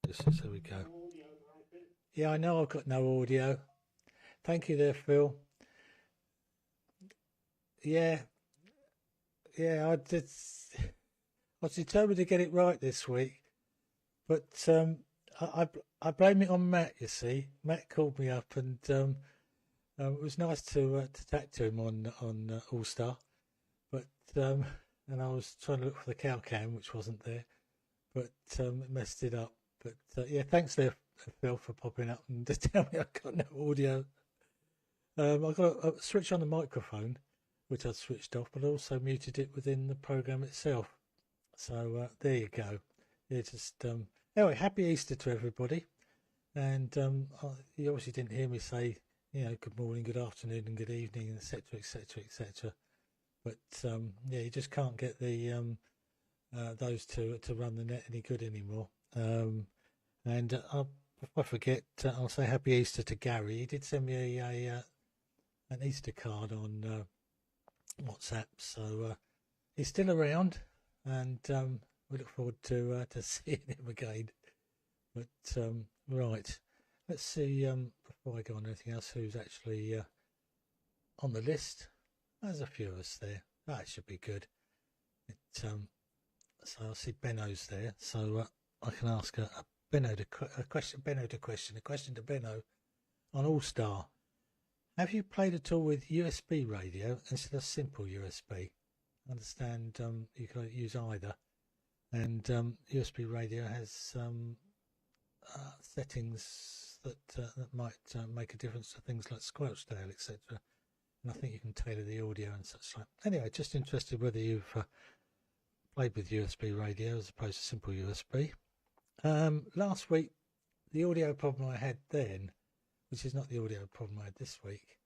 There we go. Yeah, I know I've got no audio. Thank you there, Phil. Yeah, yeah, I was determined to get it right this week, but I blame it on Matt. You see, Matt called me up, and it was nice to chat to him on All Star, but and I was trying to look for the cow cam, which wasn't there, but it messed it up. But yeah, thanks there, Phil, for popping up and to tell me I got no audio. I got a switch on the microphone, which I switched off, but I also muted it within the program itself. So there you go. Yeah, just anyway, happy Easter to everybody. And you obviously didn't hear me say, good morning, good afternoon, and good evening, etc., etc., etc. But yeah, you just can't get the those two to run the net any good anymore. And if I forget, I'll say happy Easter to Gary. He did send me an Easter card on WhatsApp, so he's still around, and we look forward to seeing him again. But right, let's see. Before I go on anything else, who's actually on the list? There's a few of us there. That should be good. So I see Benno's there, so I can ask a question to Benno on All Star. Have you played at all with USB radio instead of simple USB? I understand you can use either, and USB radio has settings that might make a difference to things like squelch tail, etc. And I think you can tailor the audio and such like. Anyway, just interested whether you've played with USB radio as opposed to simple USB. Last week, the audio problem I had then, which is not the audio problem I had this week,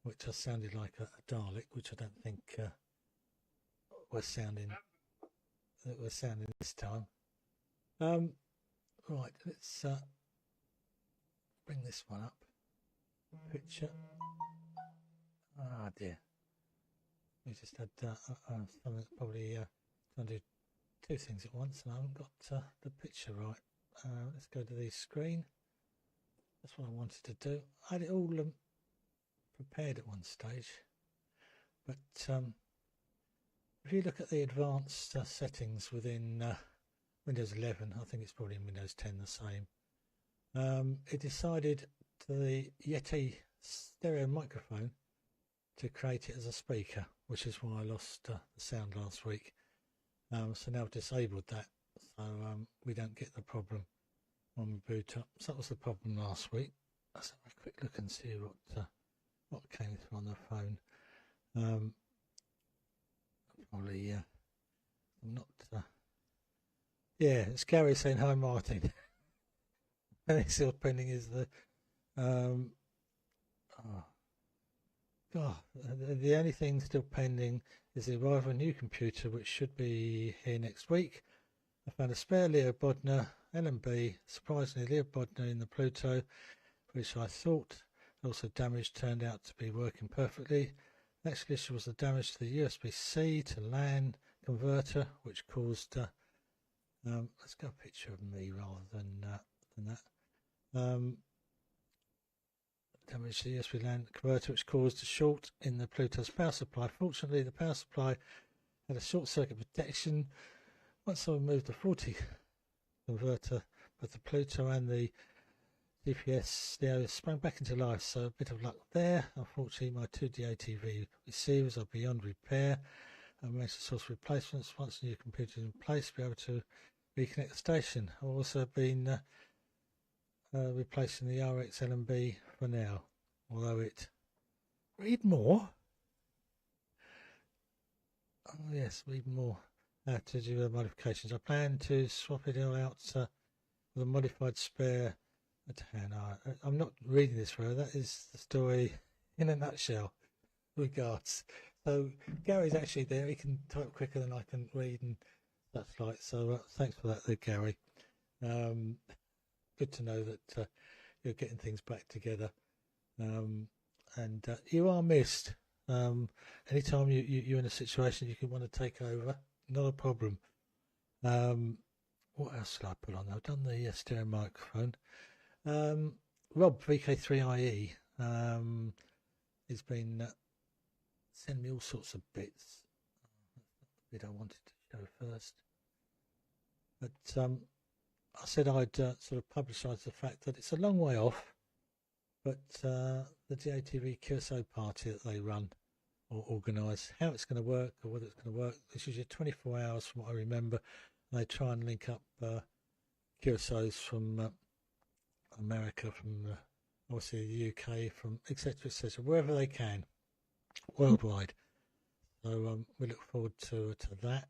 which I sounded like a Dalek, which I don't think we're sounding this time. Right, let's bring this one up. Picture. Ah dear. We just had something probably trying to do two things at once, and I haven't got the picture right. Let's go to the screen. That's what I wanted to do. I had it all prepared at one stage, but if you look at the advanced settings within Windows 11, I think it's probably in Windows 10 the same, it decided to the Yeti stereo microphone to create it as a speaker, which is why I lost the sound last week. So now I've disabled that, so we don't get the problem when we boot up. So that was the problem last week. Let's have a quick look and see what came through on the phone. Probably I'm not. Yeah, it's Gary saying hi, Martin. And it's still pending is the. God, the only thing still pending is the arrival of a new computer, which should be here next week. I found a spare Leo Bodner LMB, surprisingly Leo Bodner in the Pluto, which I thought also damaged turned out to be working perfectly. Next issue was the damage to the USB-C to LAN converter, which caused. Let's go a picture of me rather than that. Damage to the USB LAN converter, which caused a short in the Pluto's power supply. Fortunately, the power supply had a short circuit protection. Once I removed the faulty converter, both the Pluto and the GPS sprang back into life, so a bit of luck there. Unfortunately, my two DATV receivers are beyond repair. I managed to source replacements. Once the new computer is in place, be able to reconnect the station. I've also been replacing the RX LMB for now, although it read more. Oh yes, read more. To do modifications. I plan to swap it all out with a modified spare. I'm not reading this for that is the story in a nutshell. Regards. So Gary's actually there. He can type quicker than I can read, and that's like. So thanks for that, there, Gary. Good to know that you're getting things back together, and you are missed. Anytime you're in a situation you can want to take over, not a problem. what else did I put on? I've done the stereo microphone. Rob VK3IE has been sending me all sorts of bits. The bit I wanted to show first, but I said I'd sort of publicise the fact that it's a long way off, but the DATV QSO party that they run or organise, how it's going to work or whether it's going to work. It's usually 24 hours from what I remember, and they try and link up QSOs from America, from obviously the UK, from etc. wherever they can, worldwide. So we look forward to that.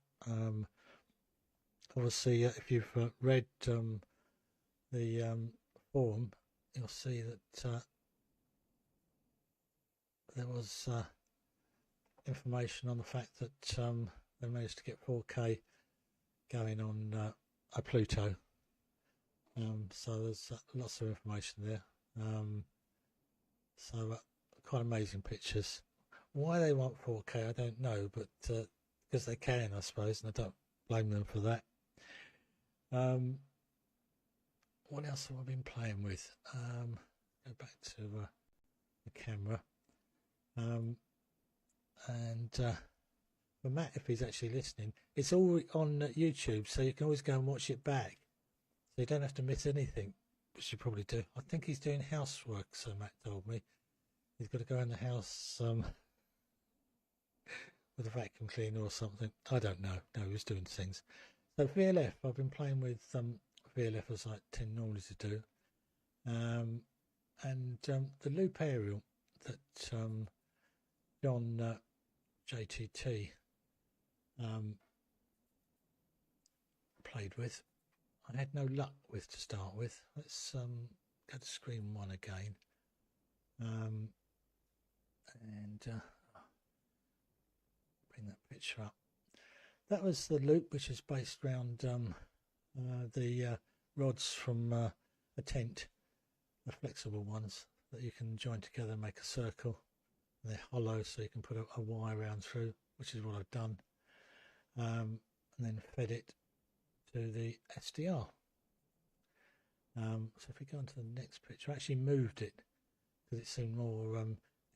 Obviously, if you've read the forum, you'll see that there was information on the fact that they managed to get 4K going on a Pluto. So there's lots of information there. So quite amazing pictures. Why they want 4K, I don't know, but because they can, I suppose, and I don't blame them for that. What else have I been playing with? Go back to the camera. And for Matt, if he's actually listening, it's all on YouTube, so you can always go and watch it back. So you don't have to miss anything, which you probably do. I think he's doing housework, so Matt told me. He's got to go in the house with a vacuum cleaner or something. I don't know. No, he's doing things. So VLF, I've been playing with VLF as I tend normally to do. And the loop aerial that John JTT played with, I had no luck with to start with. Let's go to screen 1 again. And bring that picture up. That was the loop, which is based around the rods from a tent, the flexible ones that you can join together and make a circle. And they're hollow, so you can put a wire round through, which is what I've done, and then fed it to the SDR. So if we go on to the next picture, I actually moved it because it seemed more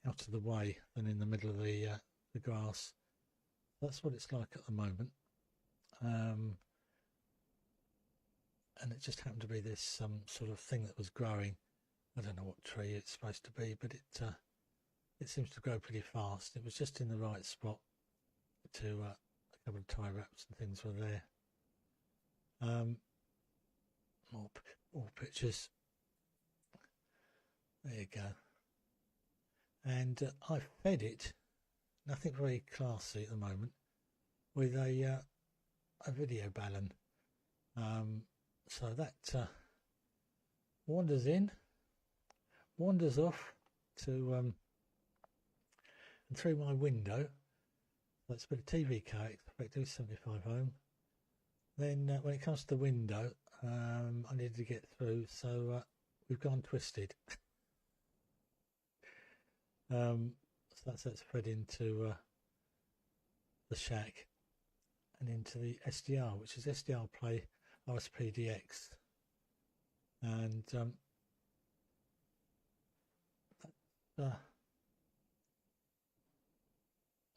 out of the way than in the middle of the grass. That's what it's like at the moment, and it just happened to be this sort of thing that was growing. I don't know what tree it's supposed to be, but it seems to grow pretty fast. It was just in the right spot to a couple of tie wraps and things were there. More pictures. There you go. And I fed it, nothing very classy at the moment, with a video balun. So that wanders in, wanders off to and through my window. That's a bit of TV character, effectively 75 ohm. Then when it comes to the window, I needed to get through, so we've gone twisted. So that's fed into the shack and into the SDR, which is SDR Play RSPDX, and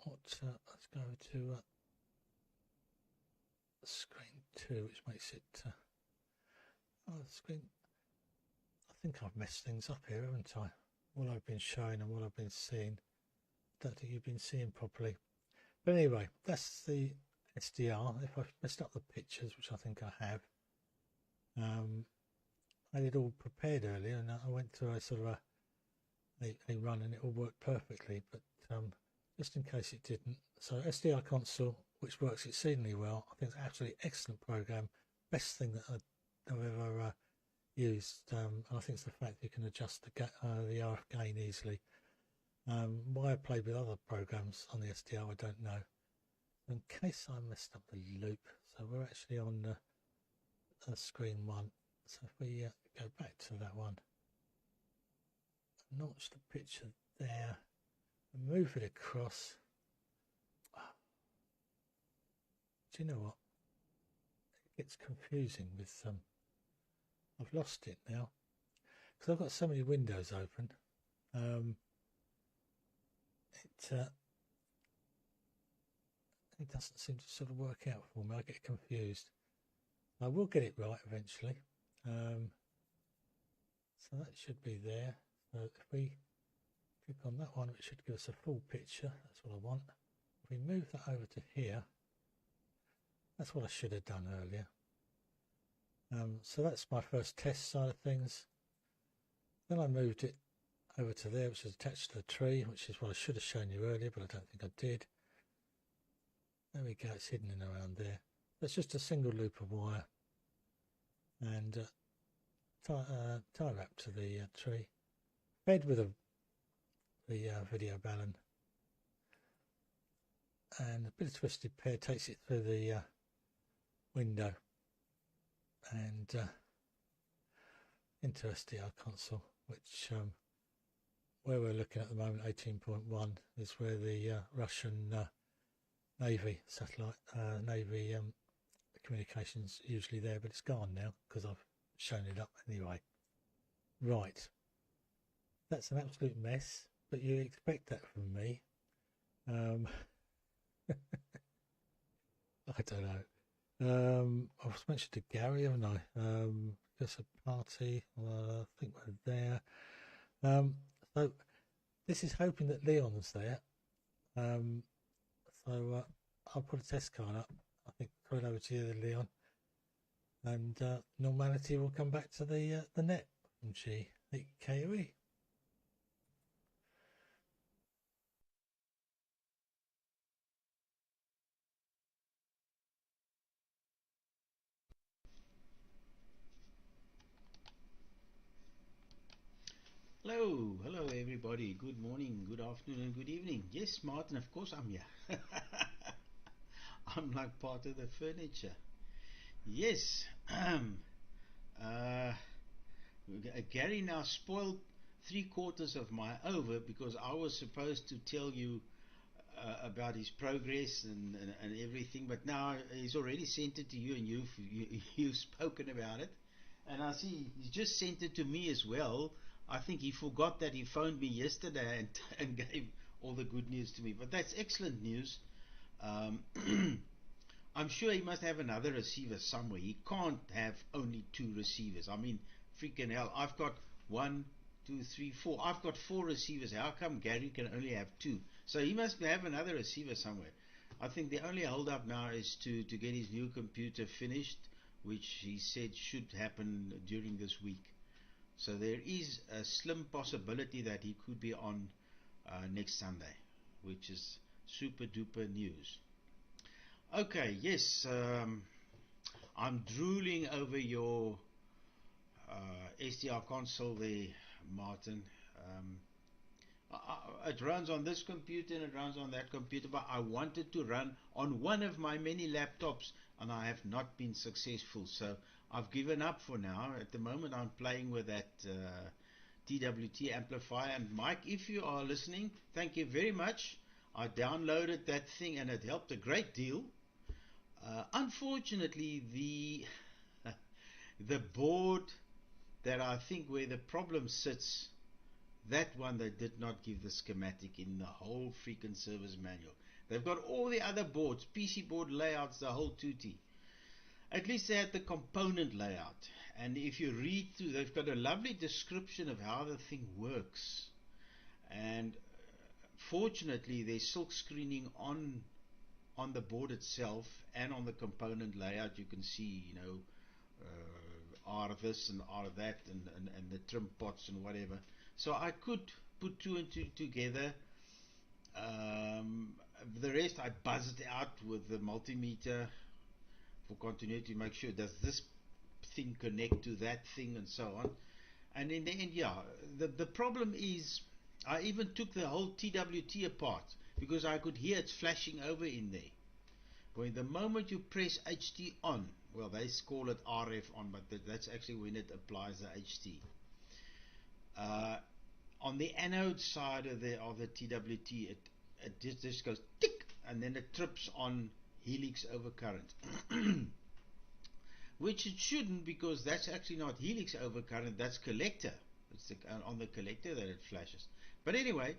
let's go to screen 2, which makes it screen. I think I've messed things up here, haven't I? What I've been showing and what I've been seeing, I don't think you've been seeing properly. But anyway, that's the SDR. If I've messed up the pictures, which I think I have, I had it all prepared earlier, and I went through a sort of a run, and it all worked perfectly. But just in case it didn't, so SDR console, which works exceedingly well. I think it's an absolutely excellent program, best thing that I've ever used, and I think it's the fact that you can adjust the RF gain easily. Why I played with other programs on the SDR, I don't know. In case I messed up the loop, so we're actually on screen 1. So if we go back to that one, notch the picture there, and move it across. Do you know what? gets confusing with I've lost it now because I've got so many windows open. It doesn't seem to sort of work out for me. I get confused. I will get it right eventually. So that should be there. So if we click on that one, it should give us a full picture. That's what I want. If we move that over to here, that's what I should have done earlier. So that's my first test side of things. Then I moved it over to there, which is attached to the tree, which is what I should have shown you earlier, but I don't think I did. There we go, it's hidden in around there. That's just a single loop of wire and tie wrap to the tree, fed with the video balun, and a bit of twisted pair takes it through the window and into SDR console, which where we're looking at the moment, 18.1, is where the Russian Navy satellite, Navy communications usually there, but it's gone now because I've shown it up anyway. Right, that's an absolute mess, but you expect that from me. I don't know. I was mentioned to Gary, haven't I? There's a party. I think we're there. So this is hoping that Leon's there. So I'll put a test card up. I think throw it over to you, Leon, and normality will come back to the net from G, the KOE. Hello everybody. Good morning, good afternoon, and good evening. Yes, Martin, of course I'm here. I'm like part of the furniture. Yes. uh, Gary now spoiled 3/4 of my over because I was supposed to tell you about his progress and everything, but now he's already sent it to you and you've spoken about it. And I see he's just sent it to me as well. I think he forgot that he phoned me yesterday and gave all the good news to me. But that's excellent news. I'm sure he must have another receiver somewhere. He can't have only 2 receivers. I mean, freaking hell. I've got 1, 2, 3, 4. I've got 4 receivers. How come Gary can only have 2? So he must have another receiver somewhere. I think the only hold up now is to get his new computer finished, which he said should happen during this week. So there is a slim possibility that he could be on next Sunday, which is super duper news. Okay, yes, I'm drooling over your SDR console there, Martin. It runs on this computer and it runs on that computer, but I wanted to run on one of my many laptops and I have not been successful, so I've given up for now. At the moment I'm playing with that TWT amplifier. And Mike, if you are listening, thank you very much. I downloaded that thing and it helped a great deal. Unfortunately, the board that I think where the problem sits, that one they did not give the schematic in the whole freaking service manual. They've got all the other boards, PC board layouts, the whole tutti. At least they had the component layout. And if you read through, they've got a lovely description of how the thing works. And fortunately, there's silk screening on the board itself and on the component layout. You can see, you know, R this and R that and the trim pots and whatever. So I could put 2 and 2 together. The rest I buzzed out with the multimeter for continuity to make sure does this thing connect to that thing and so on. And in the end, yeah, the problem is I even took the whole TWT apart because I could hear it flashing over in there. When the moment you press HT on, well, they call it RF on, but that's actually when it applies the HT. On the anode side of the TWT, it just goes tick, and then it trips on helix over current. which it shouldn't, because that's actually not helix overcurrent, that's collector. It's on the collector that it flashes. But anyway,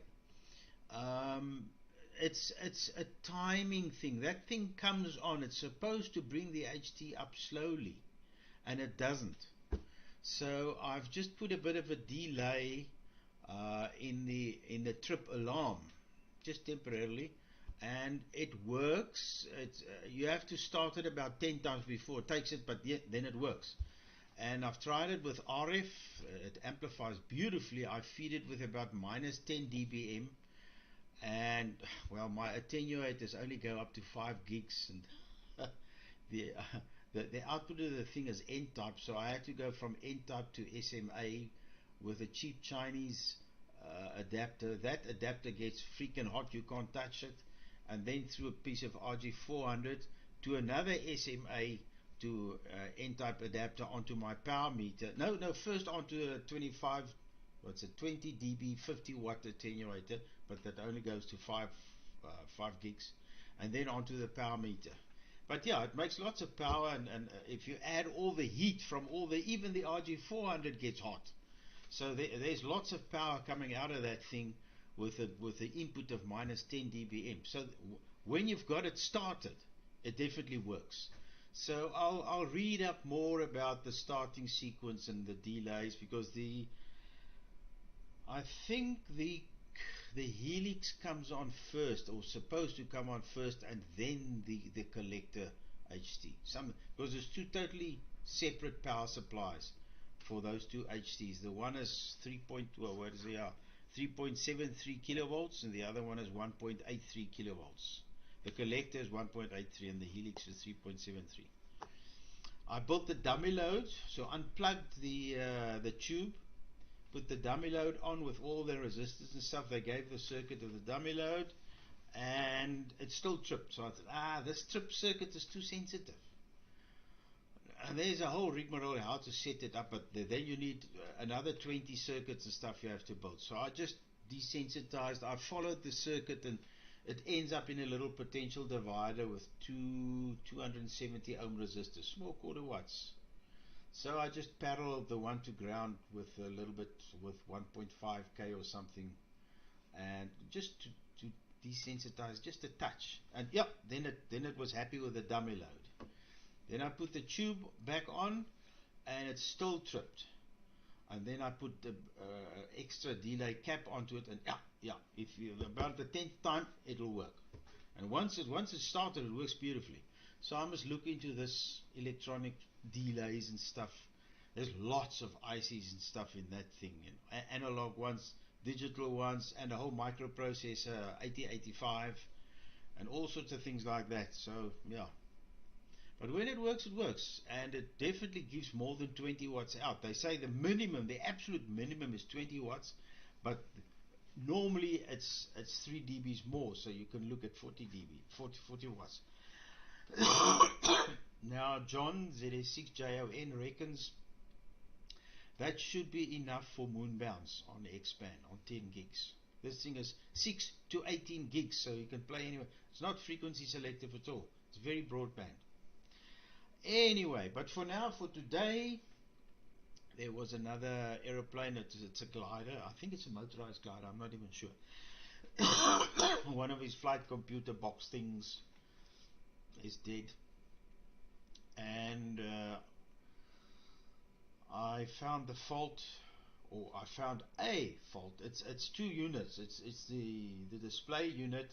it's a timing thing. That thing comes on, it's supposed to bring the HT up slowly, and it doesn't. So I've just put a bit of a delay in the trip alarm, just temporarily, and it works. You have to start it about 10 times before it takes it, but then it works. And I've tried it with RF. It amplifies beautifully. I feed it with about minus 10 dBm, and well, my attenuators only go up to 5 gigs, and the output of the thing is N-type, so I had to go from N-type to SMA with a cheap Chinese adapter. That adapter gets freaking hot, you can't touch it, and then through a piece of RG400 to another SMA to N-type adapter onto my power meter. No, first onto a 20 dB 50 watt attenuator, but that only goes to 5 gigs, and then onto the power meter. But yeah, it makes lots of power, and if you add all the heat from even the RG400 gets hot. So there's lots of power coming out of that thing with the input of minus 10 dBm. So when you've got it started, it definitely works. So I'll read up more about the starting sequence and the delays, because I think the helix comes on first, or supposed to come on first, and then the collector HT. Because there's two totally separate power supplies for those two HTs. The one is 3.73 kilovolts, and the other one is 1.83 kilovolts. The collector is 1.83 and the helix is 3.73. I built the dummy load, so unplugged the tube, put the dummy load on with all the resistors and stuff. They gave the circuit of the dummy load, and it still tripped. So I thought, this trip circuit is too sensitive. And there's a whole rigmarole how to set it up, but then you need another 20 circuits and stuff you have to build. So I just desensitized. I followed the circuit, and it ends up in a little potential divider with 270 ohm resistors, small quarter watts. So I just paralleled the one to ground with a little bit, with 1.5k or something, and just to desensitize just a touch. And yep, then it was happy with the dummy load. Then I put the tube back on, and it still tripped. And then I put the extra delay cap onto it, and yeah, if you about the 10th time, it'll work. And once it started, it works beautifully. So I must look into this electronic delays and stuff. There's lots of ICs and stuff in that thing, analog ones, digital ones, and a whole microprocessor 8085, and all sorts of things like that. So yeah. But when it works, and it definitely gives more than 20 watts out. They say the absolute minimum is 20 watts, but normally it's 3 dBs more, so you can look at 40 watts. Now John ZS6JON reckons that should be enough for Moonbounce on X-Band on 10 gigs. This thing is 6 to 18 gigs, so you can play anywhere. It's not frequency selective at all. It's very broadband. Anyway, but for now, for today, there was another aeroplane. It's a glider. I think it's a motorized glider. I'm not even sure. One of his flight computer box things is dead. And I found the fault, or I found a fault. It's two units. It's the display unit,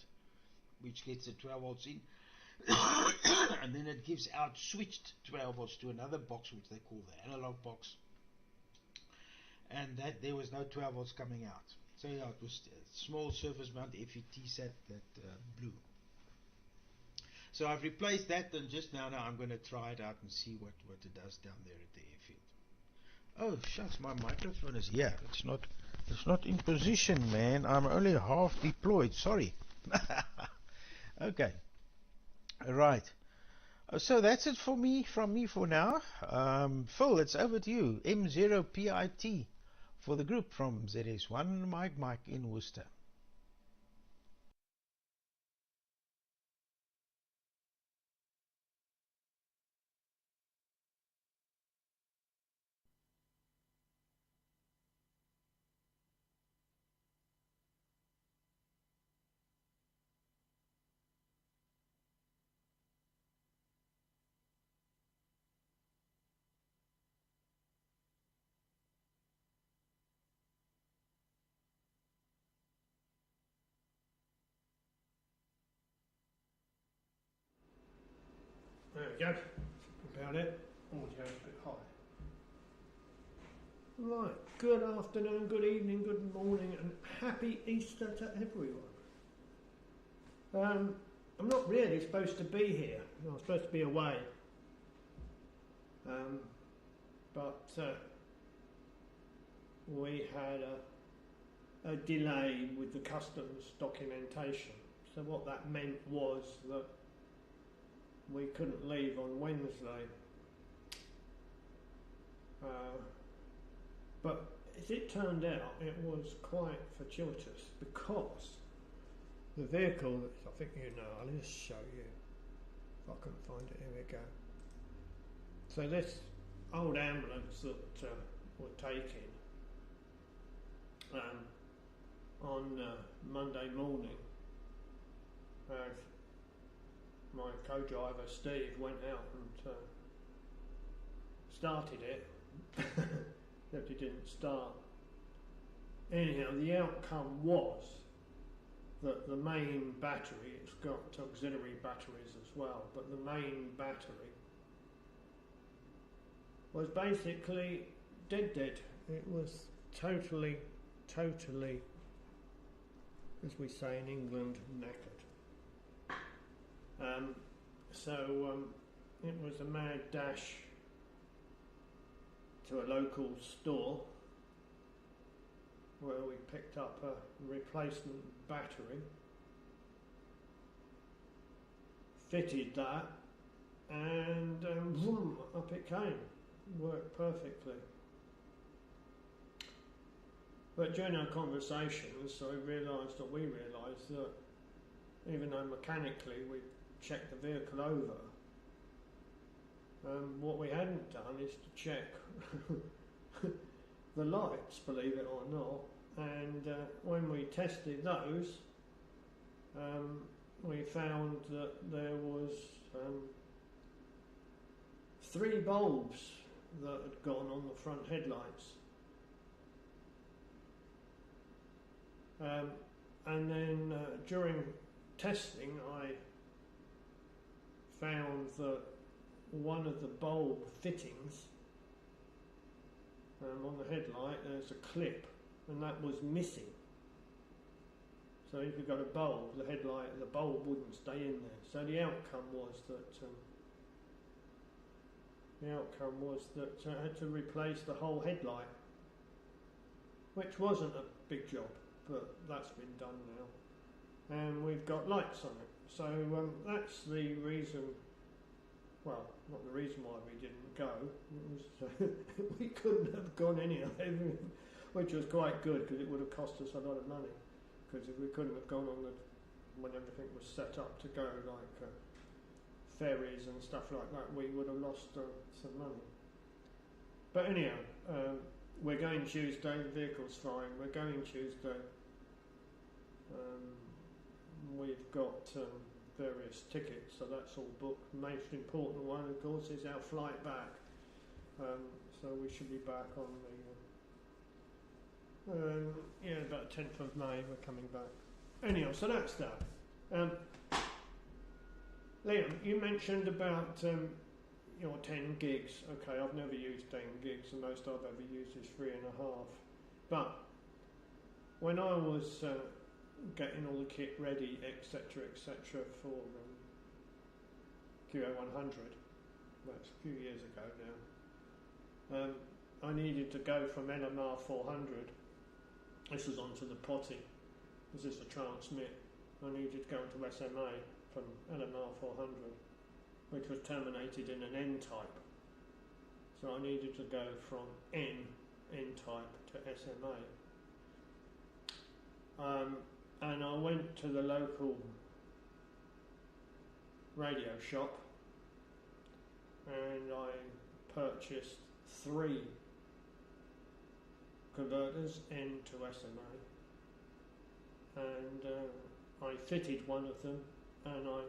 which gets the 12 volts in. And then it gives out switched 12 volts to another box, which they call the analog box, and that there was no 12 volts coming out. So yeah, it was a small surface mount FET set that blew. So I've replaced that, and just now I'm going to try it out and see what it does down there at the airfield. Oh shucks, my microphone is here. It's not in position, man. I'm only half deployed. Sorry. Okay. Right. So that's it from me for now. Phil, it's over to you. M0PIT for the group from ZS1 Mike in Worcester. go. About it. Audio's a bit high. Right, good afternoon, good evening, good morning, and happy Easter to everyone. I'm not really supposed to be here. I'm supposed to be away. But we had a delay with the customs documentation. So what that meant was that we couldn't leave on Wednesday. But as it turned out, it was quite fortuitous because the vehicle, I think you know, I'll just show you if I can find it. Here we go. So this old ambulance that we're taking on Monday morning, my co-driver Steve went out and started it, except he didn't start. Anyhow, the outcome was that the main battery, it's got auxiliary batteries as well, but the main battery was basically dead. It was totally, as we say in England, knackered. So it was a mad dash to a local store where we picked up a replacement battery, fitted that, and boom, up it came. Worked perfectly. But during our conversations, we realised that even though mechanically we checked the vehicle over, what we hadn't done is to check the lights, believe it or not, and when we tested those, we found that there was 3 bulbs that had gone on the front headlights. And then during testing I found that one of the bulb fittings on the headlight, there's a clip, and that was missing. So if you've got a bulb, the bulb wouldn't stay in there. So the outcome was that I had to replace the whole headlight, which wasn't a big job, but that's been done now, and we've got lights on it. So that's the reason. Well, not the reason why we didn't go. It was we couldn't have gone anyway, which was quite good because it would have cost us a lot of money. Because if we couldn't have gone on when everything was set up to go, like ferries and stuff like that, we would have lost some money. But anyhow, we're going Tuesday. The vehicle's fine. We're going Tuesday. We've got various tickets, so that's all booked. The most important one, of course, is our flight back. So we should be back on the about 10th of May. We're coming back. Anyhow, so that's that. Liam, you mentioned about your 10 gigs. Okay, I've never used 10 gigs. The most I've ever used is 3.5. But when I was getting all the kit ready, etc., for QO-100, that's a few years ago now, I needed to go from LMR 400, this was onto the potty, this is a transmit, I needed to go into SMA from LMR 400, which was terminated in an N-type, so I needed to go from N-type to SMA. And I went to the local radio shop and I purchased 3 converters into SMA, and I fitted one of them and I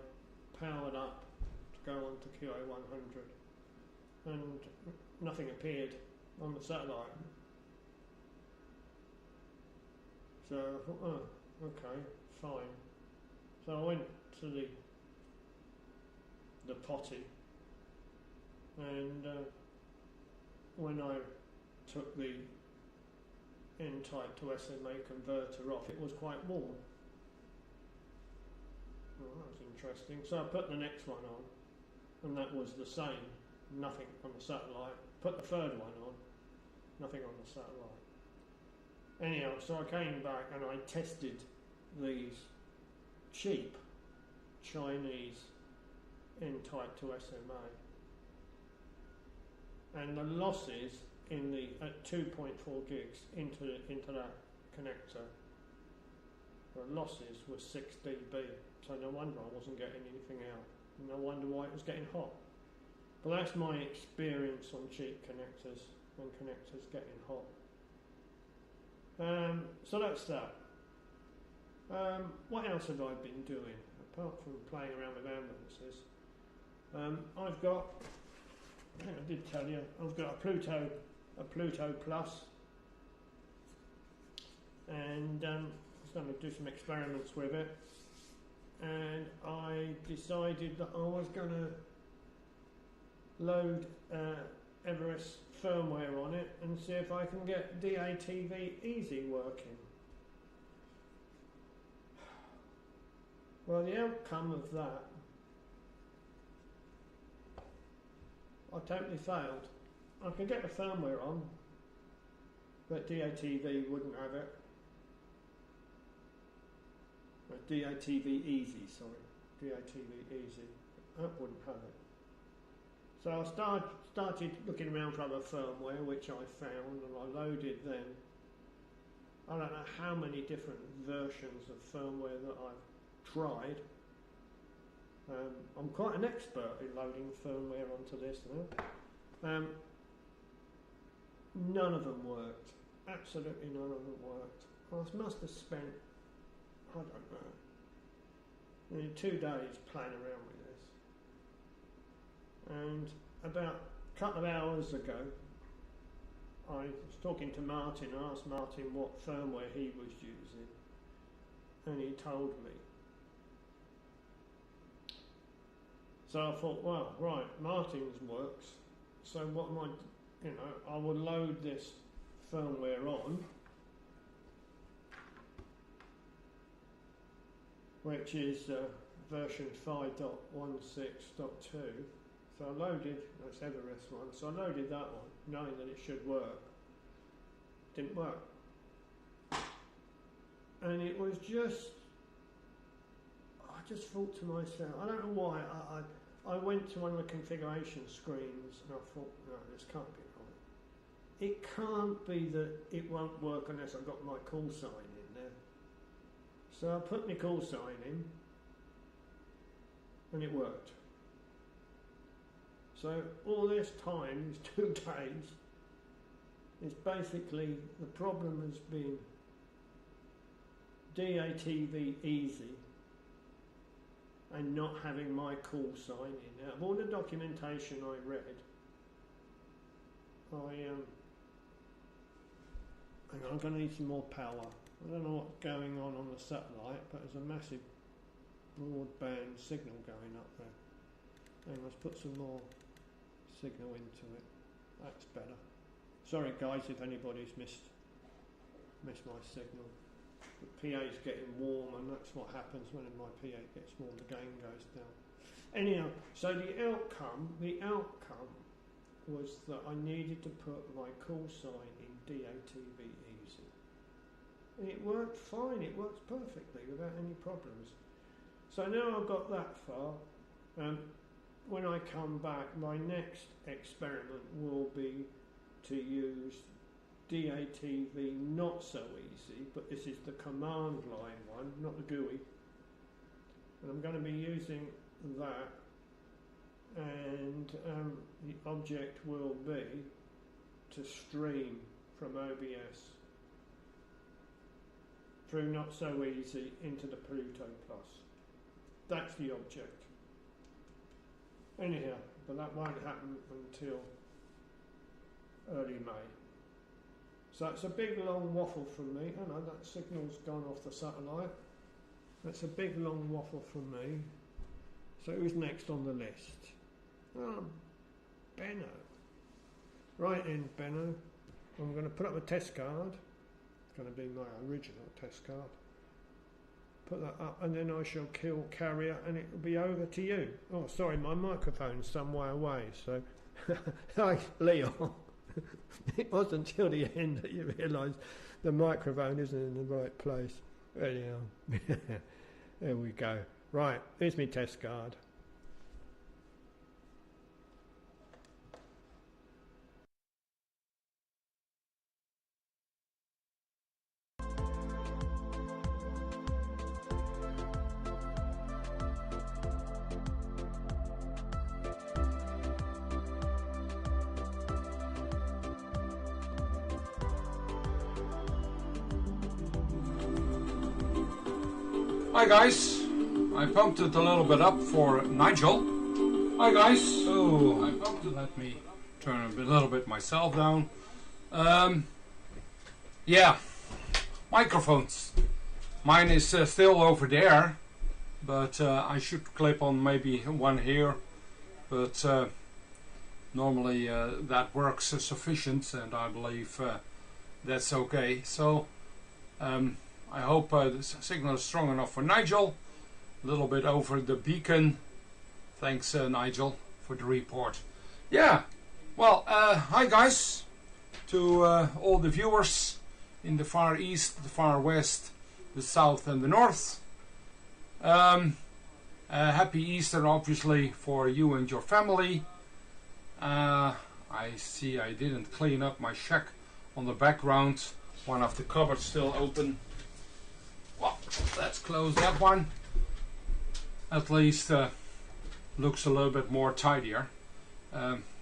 powered up to go on to QO-100, and nothing appeared on the satellite. So I thought, oh, okay, fine. So I went to the potty and when I took the N-type to SMA converter off, it was quite warm. Well, that was interesting. So I put the next one on, and that was the same. Nothing on the satellite. Put the third one on, nothing on the satellite. Anyhow, so I came back and I tested these cheap Chinese N-type to SMA, and the losses in the at 2.4 gigs into that connector, the losses were 6 dB. So no wonder I wasn't getting anything out. No wonder why it was getting hot. But that's my experience on cheap connectors, when connectors getting hot. So that's that. What else have I been doing apart from playing around with ambulances? I've got, I think I did tell you, I've got a Pluto Plus, and I was going to do some experiments with it, and I decided that I was going to load Everest firmware on it and see if I can get DATV Easy working. Well, the outcome of that, I totally failed. I could get the firmware on, but DATV wouldn't have it. DATV Easy, sorry. DATV Easy. That wouldn't have it. So I started looking around for other firmware, which I found, and I loaded them. I don't know how many different versions of firmware that I've tried. I'm quite an expert in loading firmware onto this now. None of them worked. Absolutely none of them worked. I must have spent, I don't know, nearly 2 days playing around with this. And about a couple of hours ago, I was talking to Martin. I asked Martin what firmware he was using, and he told me. So I thought, well, right, Martin's works, so what am I, I will load this firmware on, which is version 5.16.2. So I loaded, that's Everest one, so I loaded that one, knowing that it should work. Didn't work. And it was just, I just thought to myself, I don't know why, I went to one of the configuration screens and I thought, no, this can't be right. It can't be that it won't work unless I've got my call sign in there. So I put my call sign in and it worked. So all this time, these 2 days, is basically the problem has been DATV Easy and not having my call sign in. Out of all the documentation I read, I'm going to need some more power. I don't know what's going on the satellite, but there's a massive broadband signal going up there. And let's put some more signal into it. That's better. Sorry guys if anybody's missed my signal. The PA's getting warm, and that's what happens when my PA gets warm, the game goes down. Anyhow, so the outcome was that I needed to put my call sign in DATV Easy. And it worked fine, it works perfectly without any problems. So now I've got that far. When I come back, my next experiment will be to use DATV Not So Easy, but this is the command line one, not the GUI. And I'm going to be using that, and the object will be to stream from OBS through Not So Easy into the Pluto Plus. That's the object. Anyhow, but that won't happen until early May. So it's a big long waffle from me. Oh no, that signal's gone off the satellite. That's a big long waffle from me. So who's next on the list? Benno. Right in, Benno. I'm going to put up a test card. It's going to be my original test card. Put that up, and then I shall kill carrier, and it will be over to you. Oh, sorry, my microphone's some way away, so... Hi, Leon. It wasn't until the end that you realised the microphone isn't in the right place. Anyhow, there we go. Right, here's my test card. Hi guys, I pumped it a little bit up for Nigel. Hi guys. Oh, I pumped it. Let me turn a little bit myself down. Yeah, microphones. Mine is still over there, but I should clip on maybe one here. But normally that works sufficient, and I believe that's okay. So. I hope the signal is strong enough for Nigel. A little bit over the beacon. Thanks Nigel for the report. Yeah, well, hi guys to all the viewers in the Far East, the Far West, the South and the North. Happy Easter obviously for you and your family. I see I didn't clean up my shack on the background. One of the cupboards still open. Well, let's close that one. At least looks a little bit more tidier,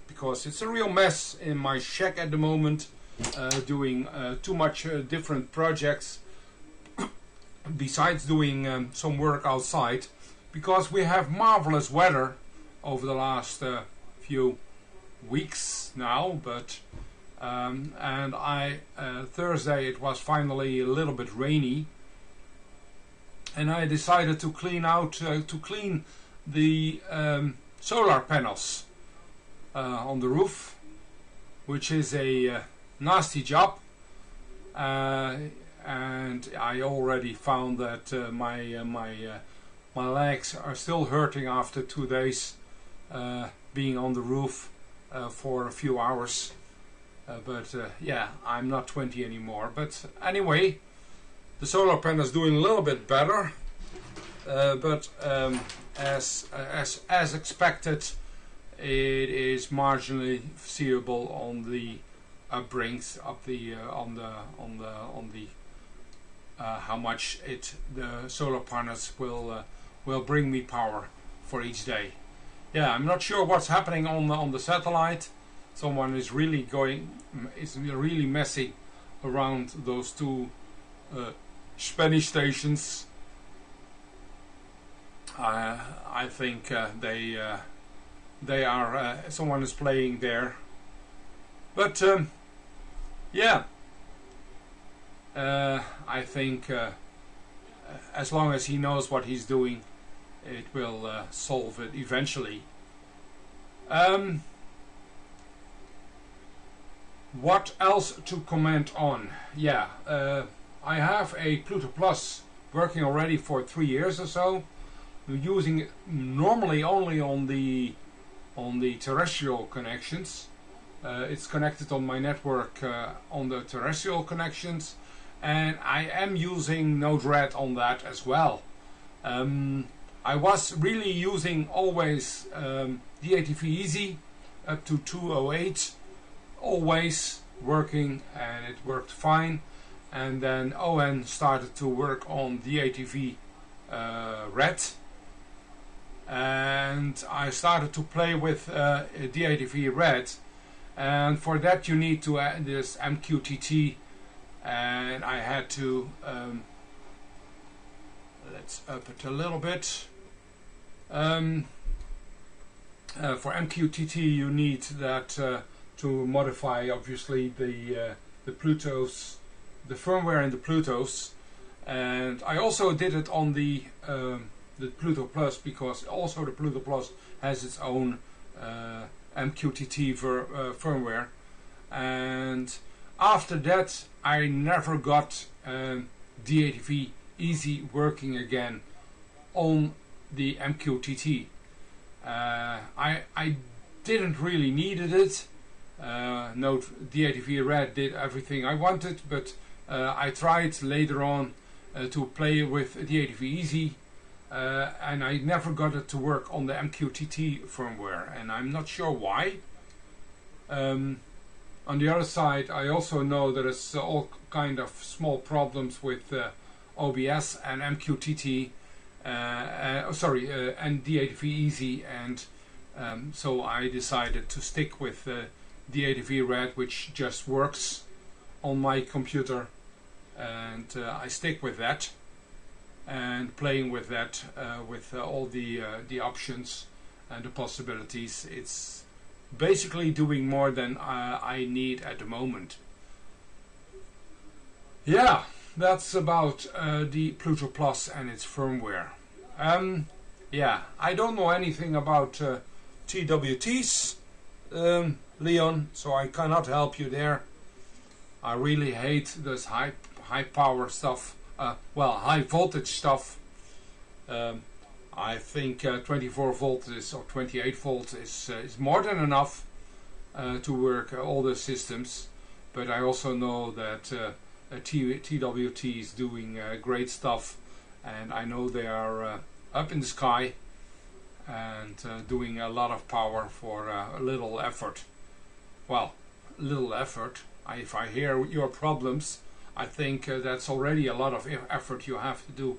because it's a real mess in my shack at the moment, doing too much different projects besides doing some work outside, because we have marvelous weather over the last few weeks now, but and Thursday it was finally a little bit rainy. And I decided to clean the solar panels on the roof, which is a nasty job, and I already found that my legs are still hurting after 2 days being on the roof for a few hours. But yeah, I'm not 20 anymore. But anyway. The solar panel is doing a little bit better, but as expected, it is marginally seeable on the upbrings of the how much the solar panels will bring me power for each day. Yeah, I'm not sure what's happening on the satellite. Someone is really messing around those two Spanish stations. I think they are someone is playing there, but yeah, I think as long as he knows what he's doing, it will solve it eventually. What else to comment on? Yeah, I have a Pluto Plus working already for 3 years or so. I'm using it normally only on the terrestrial connections. It's connected on my network on the terrestrial connections, and I am using Node-RED on that as well. I was really using always DATV Easy up to 208, always working, and it worked fine. And then ON started to work on DATV Red, and I started to play with DATV Red, and for that you need to add this MQTT, and I had to let's up it a little bit. For MQTT you need that to modify obviously the Plutos, the firmware in the Plutos, and I also did it on the Pluto Plus, because also the Pluto Plus has its own MQTT firmware, and after that I never got DATV Easy working again on the MQTT. I didn't really needed it. Note DATV Red did everything I wanted, but I tried later on to play with DATV Easy, and I never got it to work on the MQTT firmware, and I'm not sure why. On the other side, I also know there is all kind of small problems with OBS and MQTT, and DATV Easy, and so I decided to stick with DATV Red, which just works on my computer, and I stick with that and playing with that with all the options and the possibilities. It's basically doing more than I need at the moment. Yeah, that's about the Pluto Plus and its firmware. Yeah, I don't know anything about TWTs, Leon, so I cannot help you there. I really hate this high power stuff, high voltage stuff. I think 24 volts or 28 volts is more than enough to work all the systems, but I also know that TWT is doing great stuff, and I know they are up in the sky and doing a lot of power for a little effort. Well, little effort. If I hear your problems, I think that's already a lot of effort you have to do.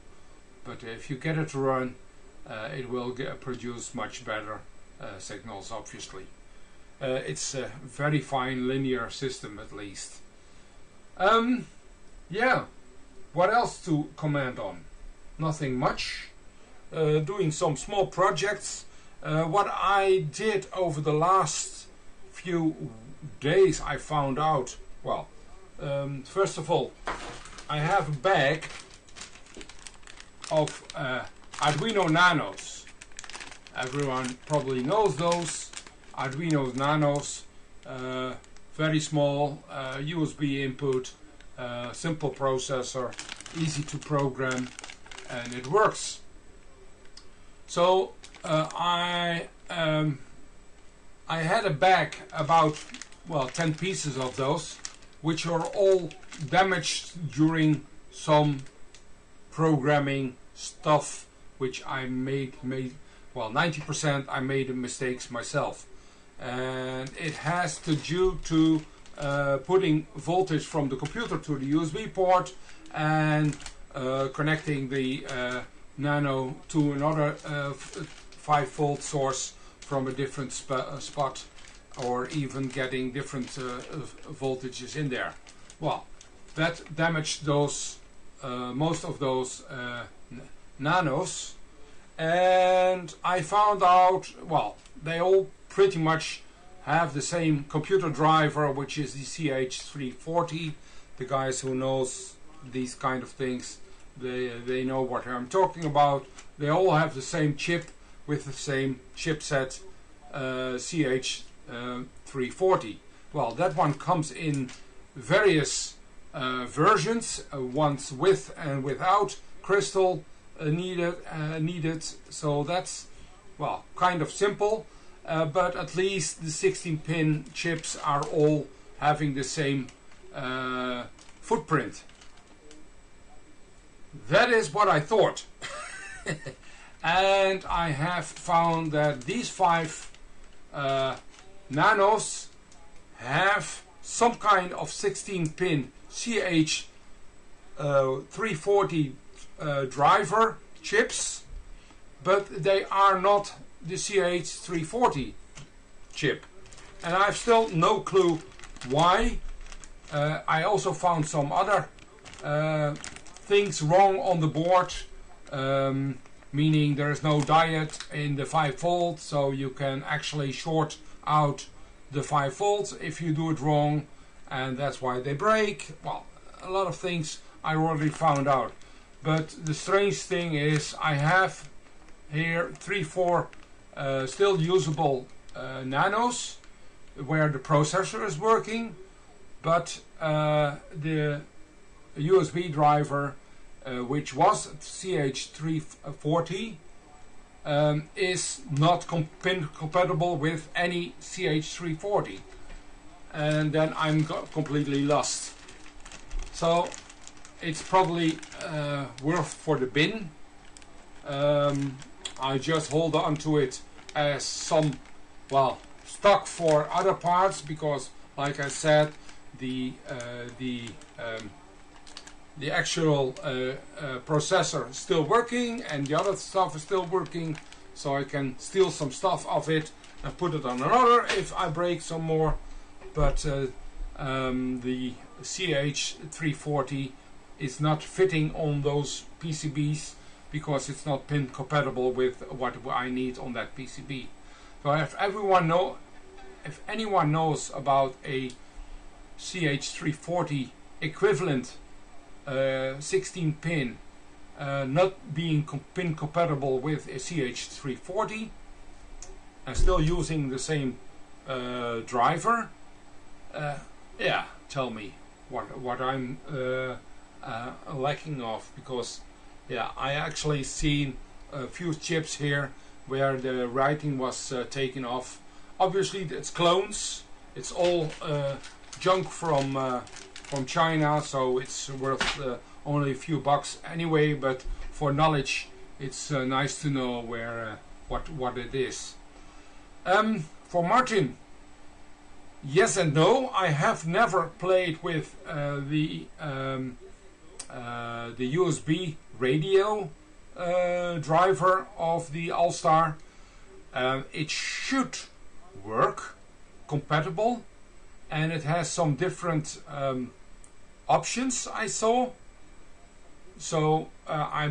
But if you get it to run, it will produce much better signals, obviously. It's a very fine linear system, at least. Yeah, what else to comment on? Nothing much. Doing some small projects. What I did over the last few days, I found out, well, first of all, I have a bag of Arduino Nanos. Everyone probably knows those. Arduino Nanos, very small, USB input, simple processor, easy to program, and it works. So I had a bag about 10 pieces of those, which are all damaged during some programming stuff, which I made 90% I made mistakes myself, and it has to due to putting voltage from the computer to the USB port and connecting the Nano to another 5-volt source from a different spot, or even getting different voltages in there. Well, that damaged those most of those Nanos, and I found out, well, they all pretty much have the same computer driver, which is the CH340. The guys who knows these kind of things, they know what I'm talking about. They all have the same chip with the same chipset, CH340. Well, that one comes in various versions, ones with and without crystal needed. So that's, well, kind of simple, but at least the 16-pin chips are all having the same footprint. That is what I thought. And I have found that these 5 Nanos have some kind of 16-pin CH340 driver chips, but they are not the CH340 chip, and I have still no clue why. I also found some other things wrong on the board, meaning there is no diode in the 5 volt, so you can actually short out the 5 volts if you do it wrong, and that's why they break. Well, a lot of things I already found out, but the strange thing is I have here 3-4 still usable nanos where the processor is working, but the USB driver, which was CH340, is not compatible with any CH340, and then I'm completely lost. So it's probably worth for the bin. I just hold on to it as some, well, stock for other parts, because like I said, the actual processor is still working and the other stuff is still working, so I can steal some stuff of it and put it on another if I break some more. But the CH340 is not fitting on those PCBs because it's not pin compatible with what I need on that PCB. So if anyone knows about a CH340 equivalent 16 pin not being pin compatible with a CH340 and still using the same driver, yeah, tell me what I'm lacking of, because yeah, I actually seen a few chips here where the writing was taken off. Obviously it's clones, it's all junk from China, so it's worth only a few bucks anyway, but for knowledge it's nice to know where what it is. For Martin, yes and no. I have never played with the USB radio driver of the All-Star. It should work compatible, and it has some different options I saw. So I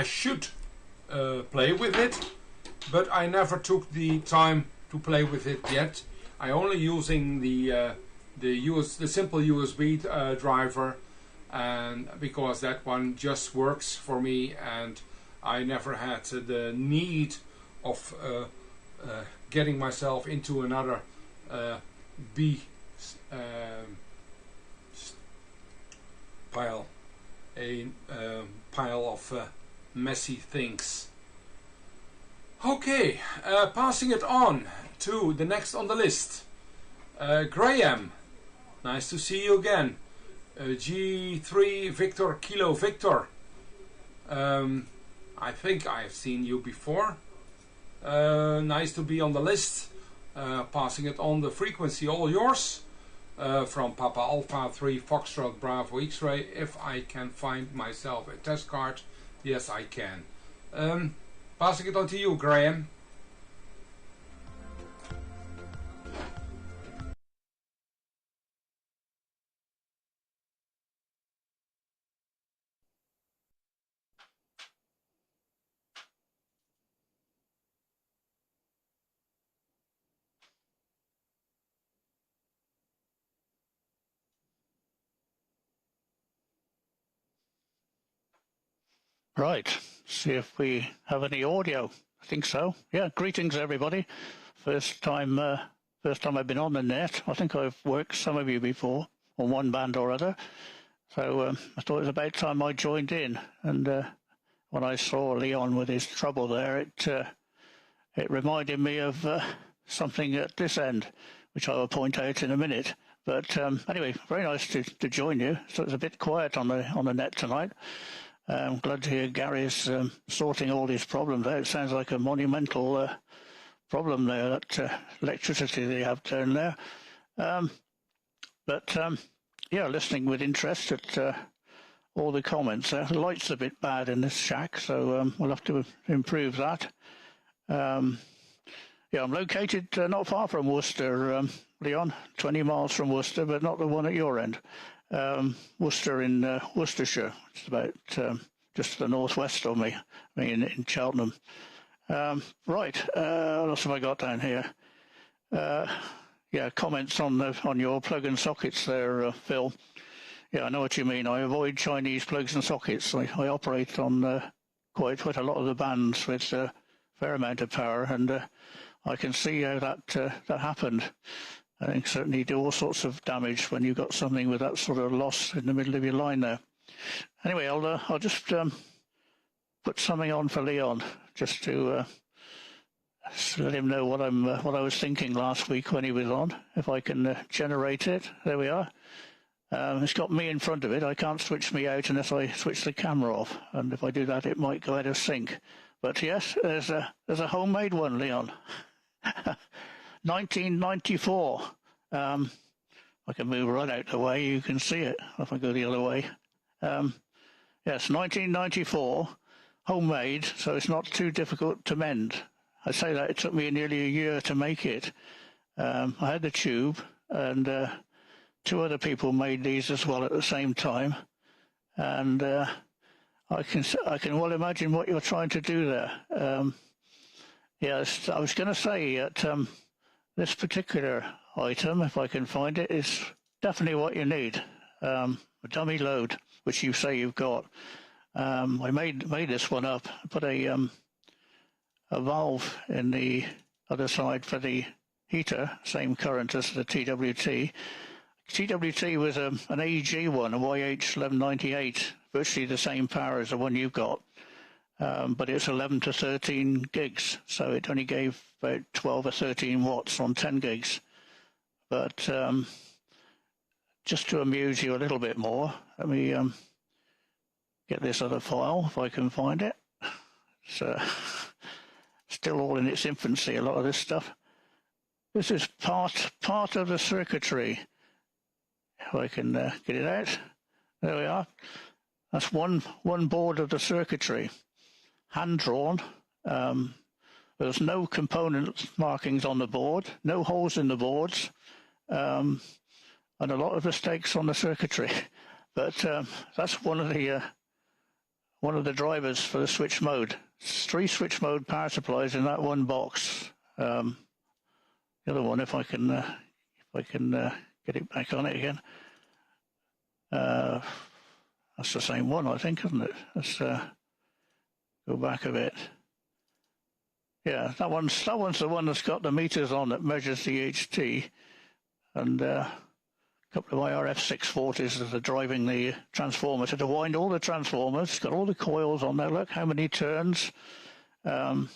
should play with it, but I never took the time to play with it yet. I only using the simple USB driver, and because that one just works for me, and I never had the need of getting myself into another pile of messy things. Okay, passing it on to the next on the list. Graham, nice to see you again. G3 Victor Kilo Victor. I think I've seen you before. Nice to be on the list. Passing it on, the frequency all yours. From Papa Alpha 3 Foxtrot Bravo X-Ray. If I can find myself a test card, yes I can. Passing it on to you, Graham. Right, see if we have any audio. I think so. Yeah, greetings everybody. First time I've been on the net. I think I've worked some of you before on one band or other. So I thought it was about time I joined in. And when I saw Leon with his trouble there, it reminded me of something at this end, which I will point out in a minute. But anyway, very nice to join you. So it's a bit quiet on the net tonight. I'm glad to hear Gary's sorting all these problems out. It sounds like a monumental problem there, that electricity they have down there. Yeah, listening with interest at all the comments. The light's a bit bad in this shack, so we'll have to improve that. Yeah, I'm located not far from Worcester, Leon, 20 miles from Worcester, but not the one at your end. Worcester in Worcestershire. It's about just to the northwest of me. I mean, in Cheltenham. Right. What else have I got down here? Yeah, comments on your plug and sockets there, Phil. Yeah, I know what you mean. I avoid Chinese plugs and sockets. I operate on quite a lot of the bands with fair amount of power, and I can see how that happened. I think certainly do all sorts of damage when you've got something with that sort of loss in the middle of your line there. Anyway, I'll just put something on for Leon just to let him know what I was thinking last week when he was on. If I can generate it, there we are. It's got me in front of it. I can't switch me out unless I switch the camera off, and if I do that, it might go out of sync. But yes, there's a homemade one, Leon. 1994. I can move right out the way. You can see it if I go the other way. Yes, 1994, homemade, so it's not too difficult to mend. I say that it took me nearly a year to make it. I had the tube, and 2 other people made these as well at the same time, and I can well imagine what you're trying to do there. Yes, I was going to say that this particular item, if I can find it, is definitely what you need. A dummy load, which you say you've got. I made this one up. I put a valve in the other side for the heater, same current as the TWT. TWT was an AEG one, a YH1198, virtually the same power as the one you've got. But it's 11 to 13 gigs, so it only gave about 12 or 13 watts on 10 gigs. But just to amuse you a little bit more, let me get this other file, if I can find it. It's still all in its infancy, a lot of this stuff. This is part of the circuitry. If I can get it out. There we are. That's one board of the circuitry. Hand-drawn. There's no component markings on the board, no holes in the boards, and a lot of mistakes on the circuitry. But that's one of the drivers for the switch mode. It's 3 switch mode power supplies in that one box. The other one, if I can get it back on it again. That's the same one, I think, isn't it? Let's go back a bit. Yeah, that one's the one that's got the meters on that measures the HT, and a couple of IRF 640s that are driving the transformer to wind all the transformers. It's got all the coils on there. Look how many turns. That's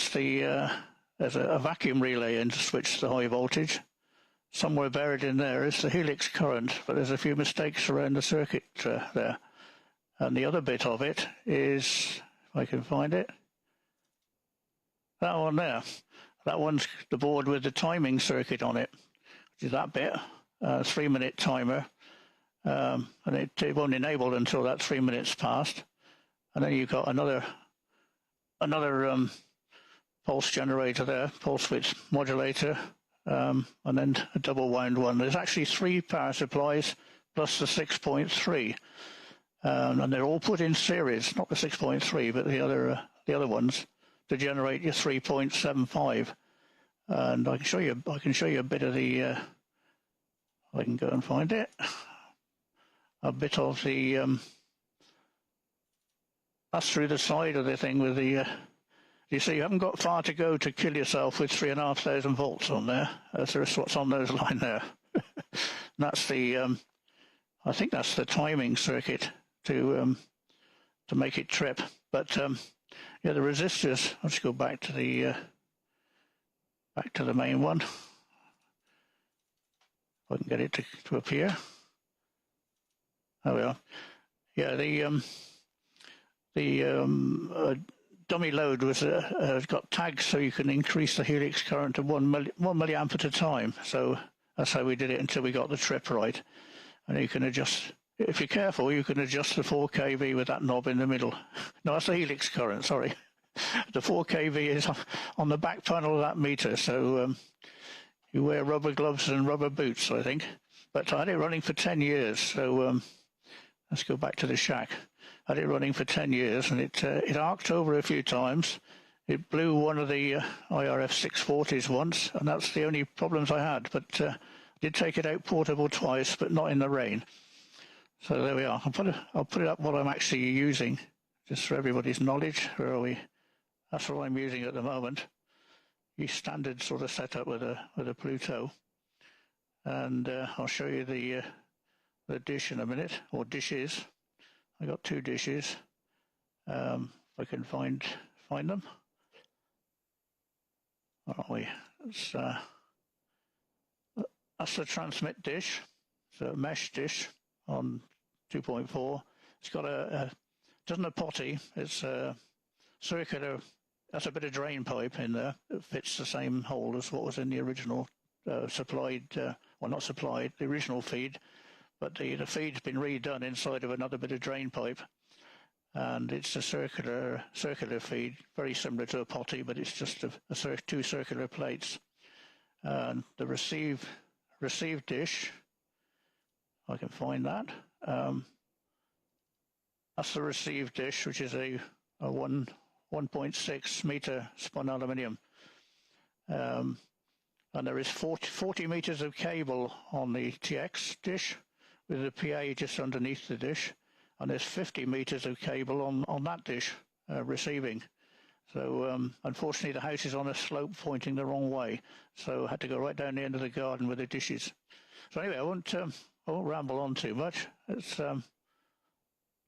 there's a vacuum relay in to switch the high voltage. Somewhere buried in there is the helix current, but there's a few mistakes around the circuit there. And the other bit of it is, if I can find it, that one there. That one's the board with the timing circuit on it, which is that bit, 3-minute timer, and it won't enable until that 3 minutes passed. And then you've got another pulse generator there, pulse width modulator, and then a double wound one. There's actually 3 power supplies plus the 6.3, and they're all put in series, not the 6.3, but the other ones, to generate your 3.75. And I can show you a bit of the. I can go and find it. A bit of the. That's through the side of the thing with the. You see, you haven't got far to go to kill yourself with 3,500 volts on there. That's what's on those line there. That's the. I think that's the timing circuit to make it trip. But yeah, the resistors. Let's go back to the main one. If I can get it to appear. There we are. Yeah, the dummy load was got tags so you can increase the helix current to 1 milliamp at a time. So that's how we did it until we got the trip right. And you can adjust, if you're careful, you can adjust the 4 kV with that knob in the middle. No, that's the helix current, sorry. The 4 kV is on the back panel of that meter, so you wear rubber gloves and rubber boots, I think. But I had it running for 10 years, so let's go back to the shack. I had it running for 10 years, and it arced over a few times. It blew one of the IRF 640s once, and that's the only problems I had. But I did take it out portable twice, but not in the rain. So there we are. I'll put it up what I'm actually using, just for everybody's knowledge. Where are we? that's what I'm using at the moment. Your standard sort of setup with a Pluto, and I'll show you the dish in a minute, or dishes. I got 2 dishes. If I can find them. Where are we? That's the transmit dish. It's a mesh dish on 2.4. It's got doesn't have potty. It's a circular. That's a bit of drain pipe in there. It fits the same hole as what was in the original supplied. Well, not supplied. The original feed, but the feed's been redone inside of another bit of drain pipe, and it's a circular feed, very similar to a potty, but it's just 2 circular plates. And the receive dish, if I can find that. That's the receive dish, which is a 1.6 meter spun aluminium. And there is 40 meters of cable on the TX dish, with the PA just underneath the dish, and there's 50 meters of cable on that dish receiving. So unfortunately the house is on a slope pointing the wrong way, so I had to go right down the end of the garden with the dishes. So anyway, I won't ramble on too much. Let's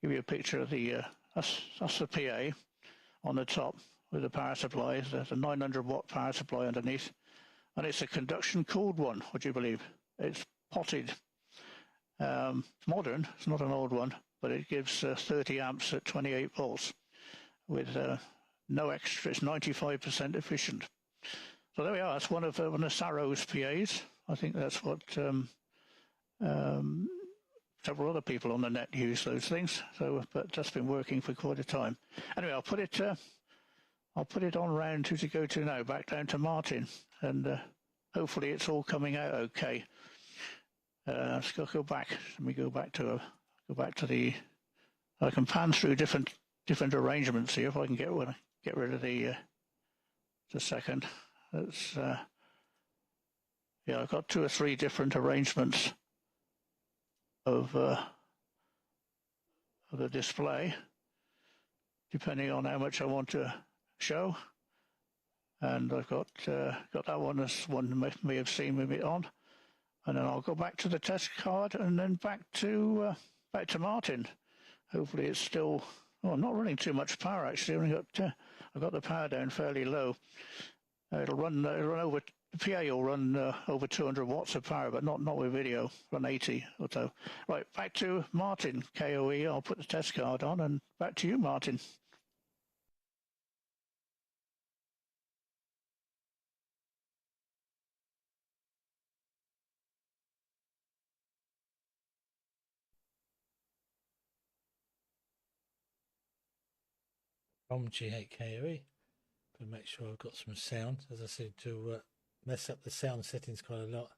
give you a picture of the that's the PA on the top with the power supply. There's a 900 watt power supply underneath, and it's a conduction cooled one, would you believe? It's potted. It's modern, it's not an old one, but it gives 30 amps at 28 volts with no extra. It's 95% efficient. So there we are. That's one of Saro's PAs. I think that's what several other people on the net use those things. So, but that's been working for quite a time. Anyway, I'll put it on round to go to now, back down to Martin, and hopefully it's all coming out okay. Let's go back. Let me go back to the. I can pan through different arrangements here if I can get rid of the. Just a second. That's yeah. I've got 2 or 3 different arrangements of the display, depending on how much I want to show. And I've got that one as one may have seen with me on. And then I'll go back to the test card, and then back to Martin. Hopefully it's still. Oh, I'm not running too much power actually. I've got the power down fairly low. It'll run over. The PA will run over 200 watts of power, but not with video. Run 80 or so. Right, back to Martin. KOE. I'll put the test card on, and back to you, Martin. From G8KOE. To make sure I've got some sound, as I seem to mess up the sound settings quite a lot.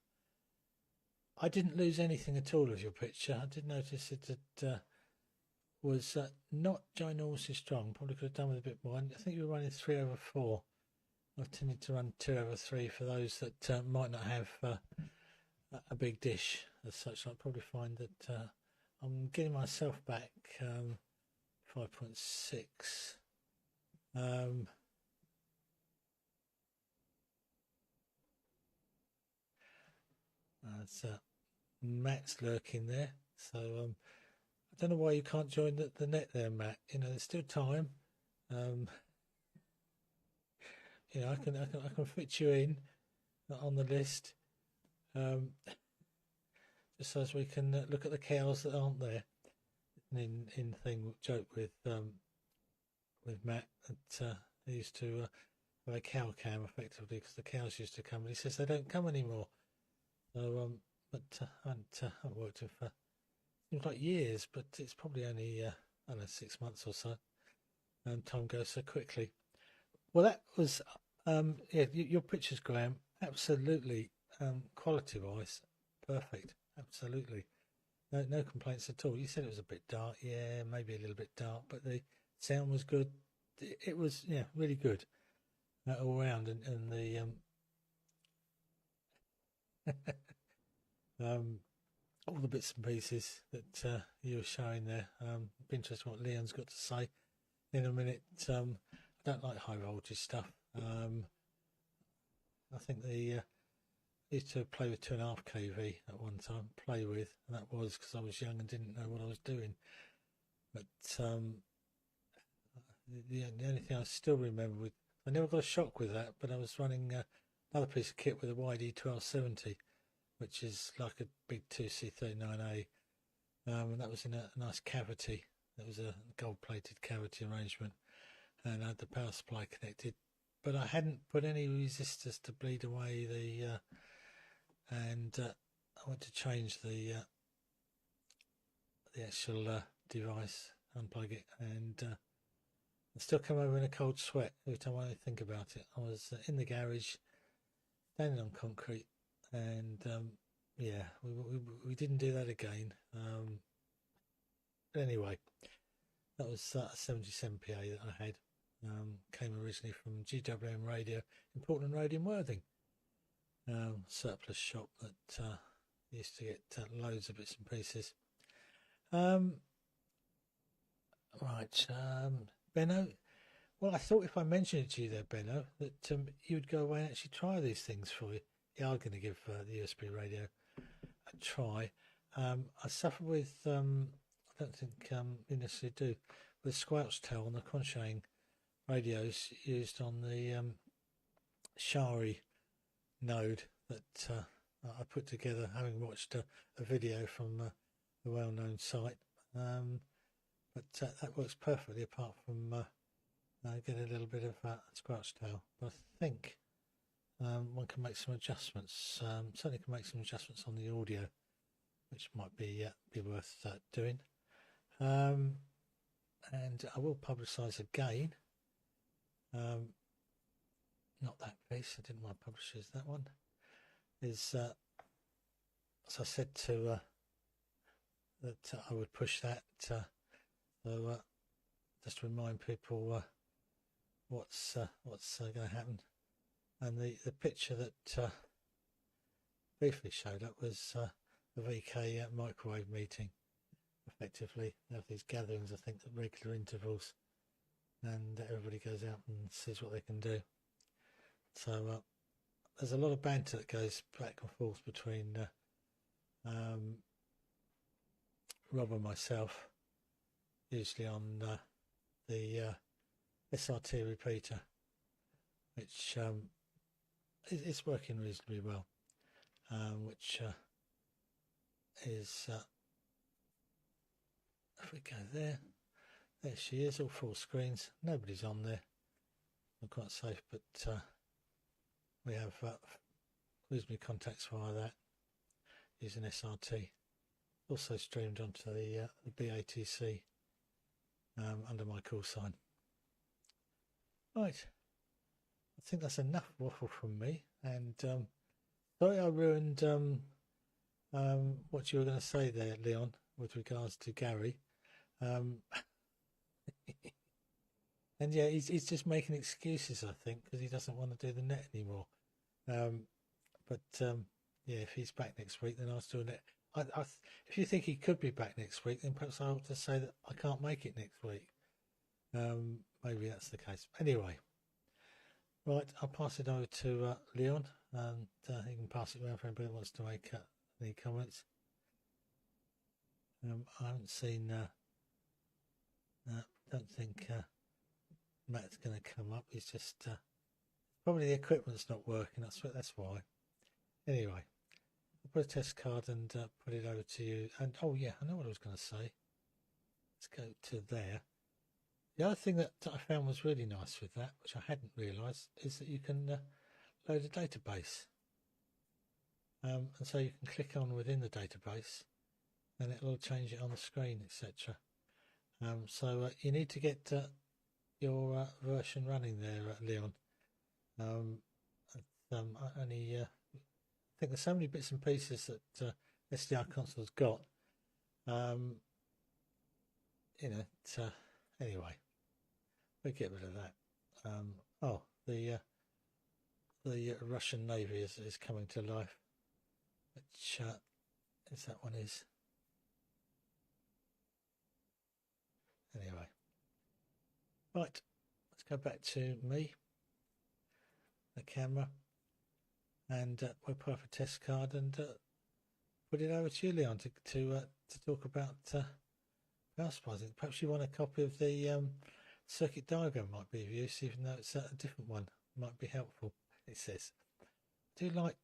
I didn't lose anything at all of your picture. I did notice it was not ginormously strong. Probably could have done with a bit more. I think you were running 3/4. I've tended to run 2/3 for those that might not have a big dish as such. I'll probably find that I'm getting myself back 5.6. That's Matt's lurking there, so I don't know why you can't join the net there, Matt. You know, there's still time. You know, I can fit you in on the list, just so as we can look at the cows that aren't there. In thing joke with Matt that he used to have a cow cam effectively because the cows used to come, and he says they don't come anymore. So but I haven't worked with seems like years, but it's probably only I don't know, 6 months or so. Time goes so quickly. Well, that was yeah, your pictures, Graham, absolutely quality wise perfect, absolutely no complaints at all. You said it was a bit dark, yeah, maybe a little bit dark, but the sound was good. It was, yeah, really good all round, and the all the bits and pieces that you were showing there. Be interesting what Leon's got to say in a minute. I don't like high voltage stuff. I think I used to play with 2.5 kV at one time, and that was because I was young and didn't know what I was doing. But the only thing I still remember I never got a shock with that, but I was running another piece of kit with a YD1270, which is like a big 2C39A, and that was in a nice cavity. It was a gold-plated cavity arrangement, and I had the power supply connected, but I hadn't put any resistors to bleed away and I went to change the actual device, unplug it, and I still come over in a cold sweat every time I think about it. I was in the garage, standing on concrete, and yeah, we didn't do that again. But anyway, that was a 77 PA that I had. Came originally from GWM Radio in Portland Road in Worthing. Surplus shop that used to get loads of bits and pieces. Right, Benno. Well, I thought if I mentioned it to you there, Benno, that you'd go away and actually try these things for you. Yeah, I'm going to give the USB radio a try. I suffer with, I don't think you necessarily do, with squelch tail on the crocheting radios used on the Shari node that I put together, having watched a video from a well-known site. But that works perfectly, apart from getting a little bit of squelch tail. But I think one can make some adjustments. Certainly can make some adjustments on the audio, which might be worth doing. And I will publicise again. Not that piece. I didn't want to publish that one. Is as I said to that I would push that. So just to remind people what's going to happen. And the picture that briefly showed up was a VK microwave meeting. Effectively, they have these gatherings, I think, at regular intervals, and everybody goes out and sees what they can do. So there's a lot of banter that goes back and forth between Rob and myself, usually on the SRT repeater, which is working reasonably well, which is if we go there she is, all full screens, nobody's on there, not quite safe, but we have reasonably contacts via that using SRT. Also streamed onto the BATC under my call sign. Right, I think that's enough waffle from me, and sorry I ruined what you were going to say there, Leon, with regards to Gary. And yeah, he's just making excuses, I think, because he doesn't want to do the net anymore. But yeah, if he's back next week, then I'll still net. If you think he could be back next week, then perhaps I ought to say that I can't make it next week. Maybe that's the case. Anyway, right, I'll pass it over to Leon, and he can pass it around for anybody who wants to make any comments. I haven't seen. Don't think Matt's going to come up. He's just probably the equipment's not working. That's why. Anyway, I'll put a test card and put it over to you. And oh yeah, I know what I was going to say. Let's go to there. The other thing that I found was really nice with that, which I hadn't realised, is that you can load a database. And so you can click on within the database and it'll change it on the screen, etc. So you need to get your version running there, Leon. I think there's so many bits and pieces that SDR console's got. Anyway, we'll get rid of that. The Russian Navy is coming to life, which is that one is. Anyway, right, let's go back to me, the camera, and we'll put up a test card and put it over to you, Leon, to talk about power supplies. Perhaps you want a copy of the circuit diagram, might be of use, even though it's a different one. Might be helpful. It says, I do like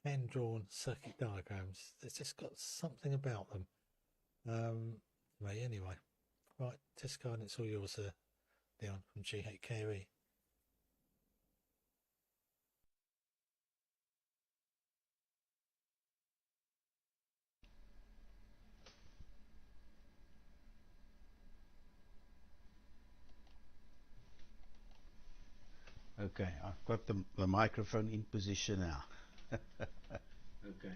hand-drawn circuit diagrams. It's just got something about them. Me anyway. Right, test card, and it's all yours, Leon, from GHKE. Okay, I've got the microphone in position now. Okay.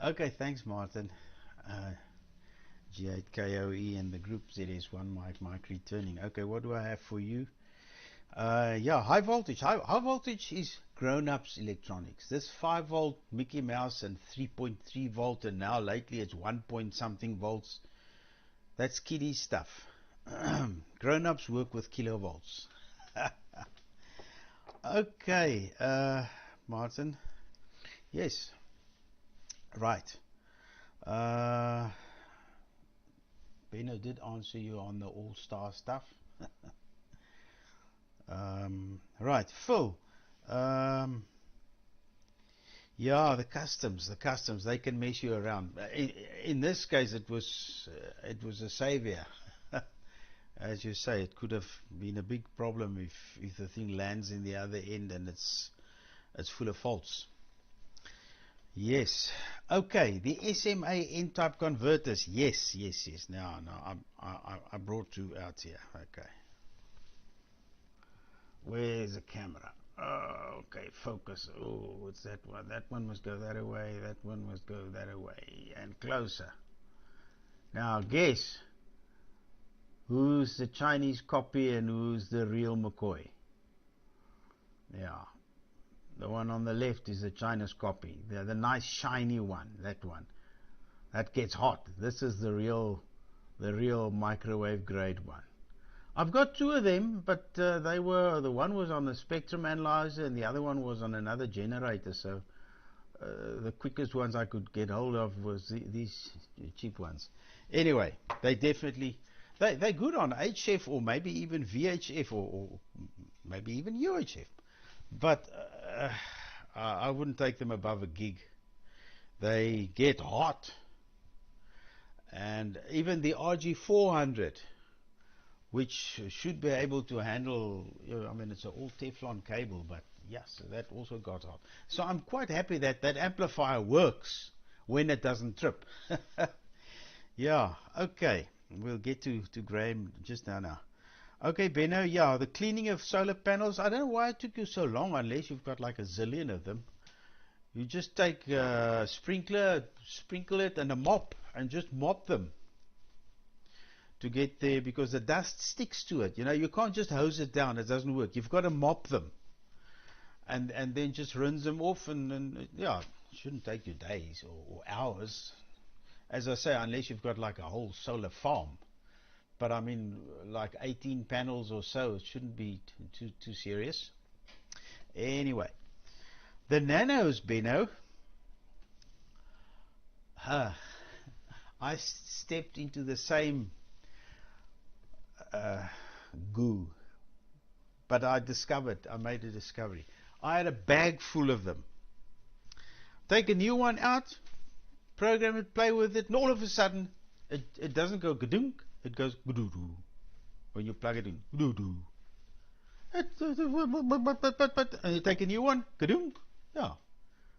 Okay, thanks, Martin. G8KOE and the group ZS1 mic returning. Okay, what do I have for you? Yeah, high voltage. High voltage is grown-ups electronics. This 5 volt Mickey Mouse and 3.3 volt, and now lately it's 1 point something volts. That's kiddie stuff. Grown-ups work with kilovolts. Okay, Martin. Yes. Right. Benno did answer you on the all-star stuff. Right, Phil. Yeah, the customs, they can mess you around. In this case, it was a savior. As you say, it could have been a big problem if the thing lands in the other end and it's full of faults. Yes. Okay, the SMA N-type converters. Yes. Now, I brought two out here. Okay. Where's the camera? Oh, okay, focus. Oh, what's that one? That one must go that way. That one must go that way. And closer. Now, guess who's the Chinese copy and who's the real McCoy? Yeah. The one on the left is the Chinese copy. The nice shiny one, that one. That gets hot. This is the real microwave grade one. I've got two of them, but the one was on the spectrum analyzer and the other one was on another generator. So the quickest ones I could get hold of was these cheap ones. Anyway, they're good on HF or maybe even VHF or maybe even UHF. But I wouldn't take them above a gig. They get hot. And even the RG400, which should be able to handle, I mean, it's an all Teflon cable, but yes, that also got hot. So I'm quite happy that that amplifier works when it doesn't trip. Yeah, okay. We'll get to Graham just now. Okay, Benno, yeah, the cleaning of solar panels. I don't know why it took you so long, unless you've got like a zillion of them. You just take a sprinkler, sprinkle it, and a mop, and just mop them to get there, because the dust sticks to it. You know, you can't just hose it down. It doesn't work. You've got to mop them, and then just rinse them off, and yeah, it shouldn't take you days or hours. As I say, unless you've got like a whole solar farm. But I mean, like 18 panels or so, it shouldn't be too serious. Anyway, the nanos, Benno. I stepped into the same goo, but I made a discovery. I had a bag full of them. Take a new one out, program it, play with it, and all of a sudden, it doesn't go gadunk. It goes gudoo when you plug it in. Gudoo. And you take a new one, gadunk. Yeah.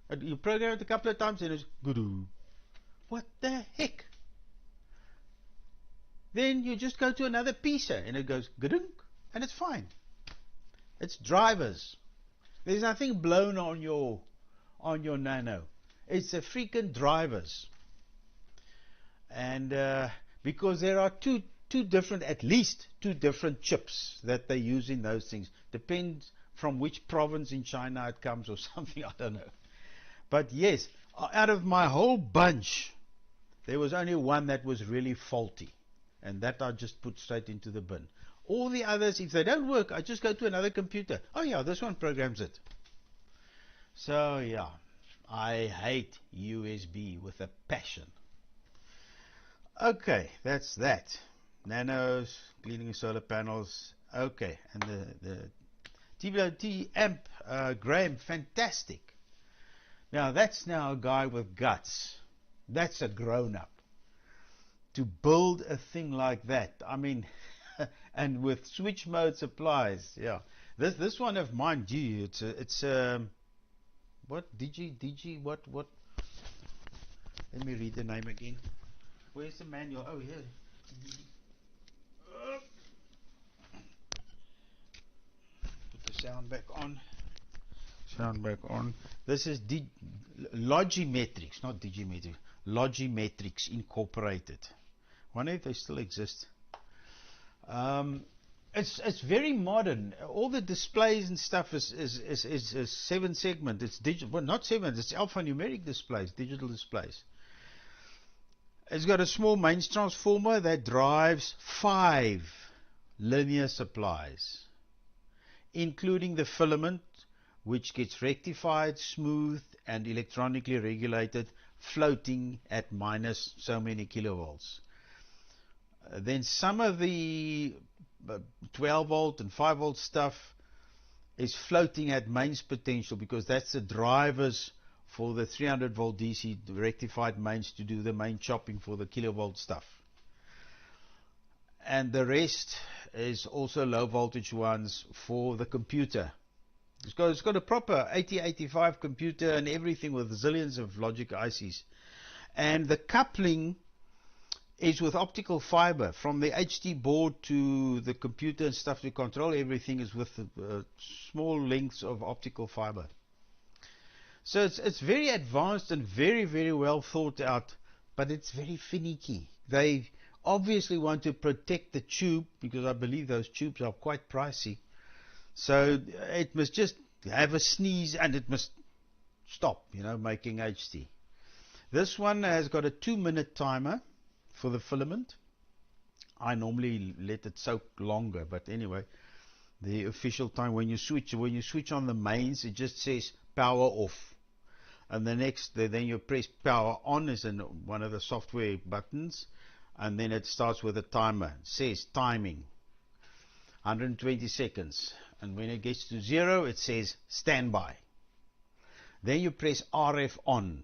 And you program it a couple of times and it's gudoo. What the heck? Then you just go to another piecer and it goes gadunk, and it's fine. It's drivers. There's nothing blown on your nano. It's a freaking drivers. And because there are at least two different chips that they use in those things. Depends from which province in China it comes or something, I don't know. But yes, out of my whole bunch, there was only one that was really faulty. And that I just put straight into the bin. All the others, if they don't work, I just go to another computer. Oh yeah, this one programs it. So yeah, I hate USB with a passion. Okay, that's that. Nanos, cleaning solar panels. Okay, and the TWT amp, Graham, fantastic. Now that's now a guy with guts. That's a grown-up. To build a thing like that, I mean, and with switch mode supplies, yeah. This one of mine, gee, it's what digi what? Let me read the name again. Where's the manual? Oh here. Put the sound back on. Sound back on. This is Logimetrics, not Digimetrics. Logimetrics Incorporated. Wonder if they still exist. It's very modern. All the displays and stuff is 7-segment. It's digital, well, not 7. It's alphanumeric displays, digital displays. It's got a small mains transformer that drives 5 linear supplies, including the filament, which gets rectified, smoothed, and electronically regulated, floating at minus so many kilovolts. Then some of the 12 volt and 5 volt stuff is floating at mains potential, because that's the drivers for the 300 volt DC rectified mains to do the main chopping for the kilovolt stuff. And the rest is also low voltage ones for the computer. It's got a proper 8085 computer and everything with zillions of logic ICs. And the coupling is with optical fiber. From the HT board to the computer and stuff to control everything is with small lengths of optical fiber. So it's very advanced and very, very well thought out, but it's very finicky. They obviously want to protect the tube, because I believe those tubes are quite pricey. So it must just have a sneeze and it must stop, making HT. This one has got a 2-minute timer for the filament. I normally let it soak longer, but anyway, the official time when you switch on the mains, it just says power off, and then you press power on is in one of the software buttons, and then it starts with a timer. It says timing 120 seconds, and when it gets to 0 it says standby. Then you press RF on,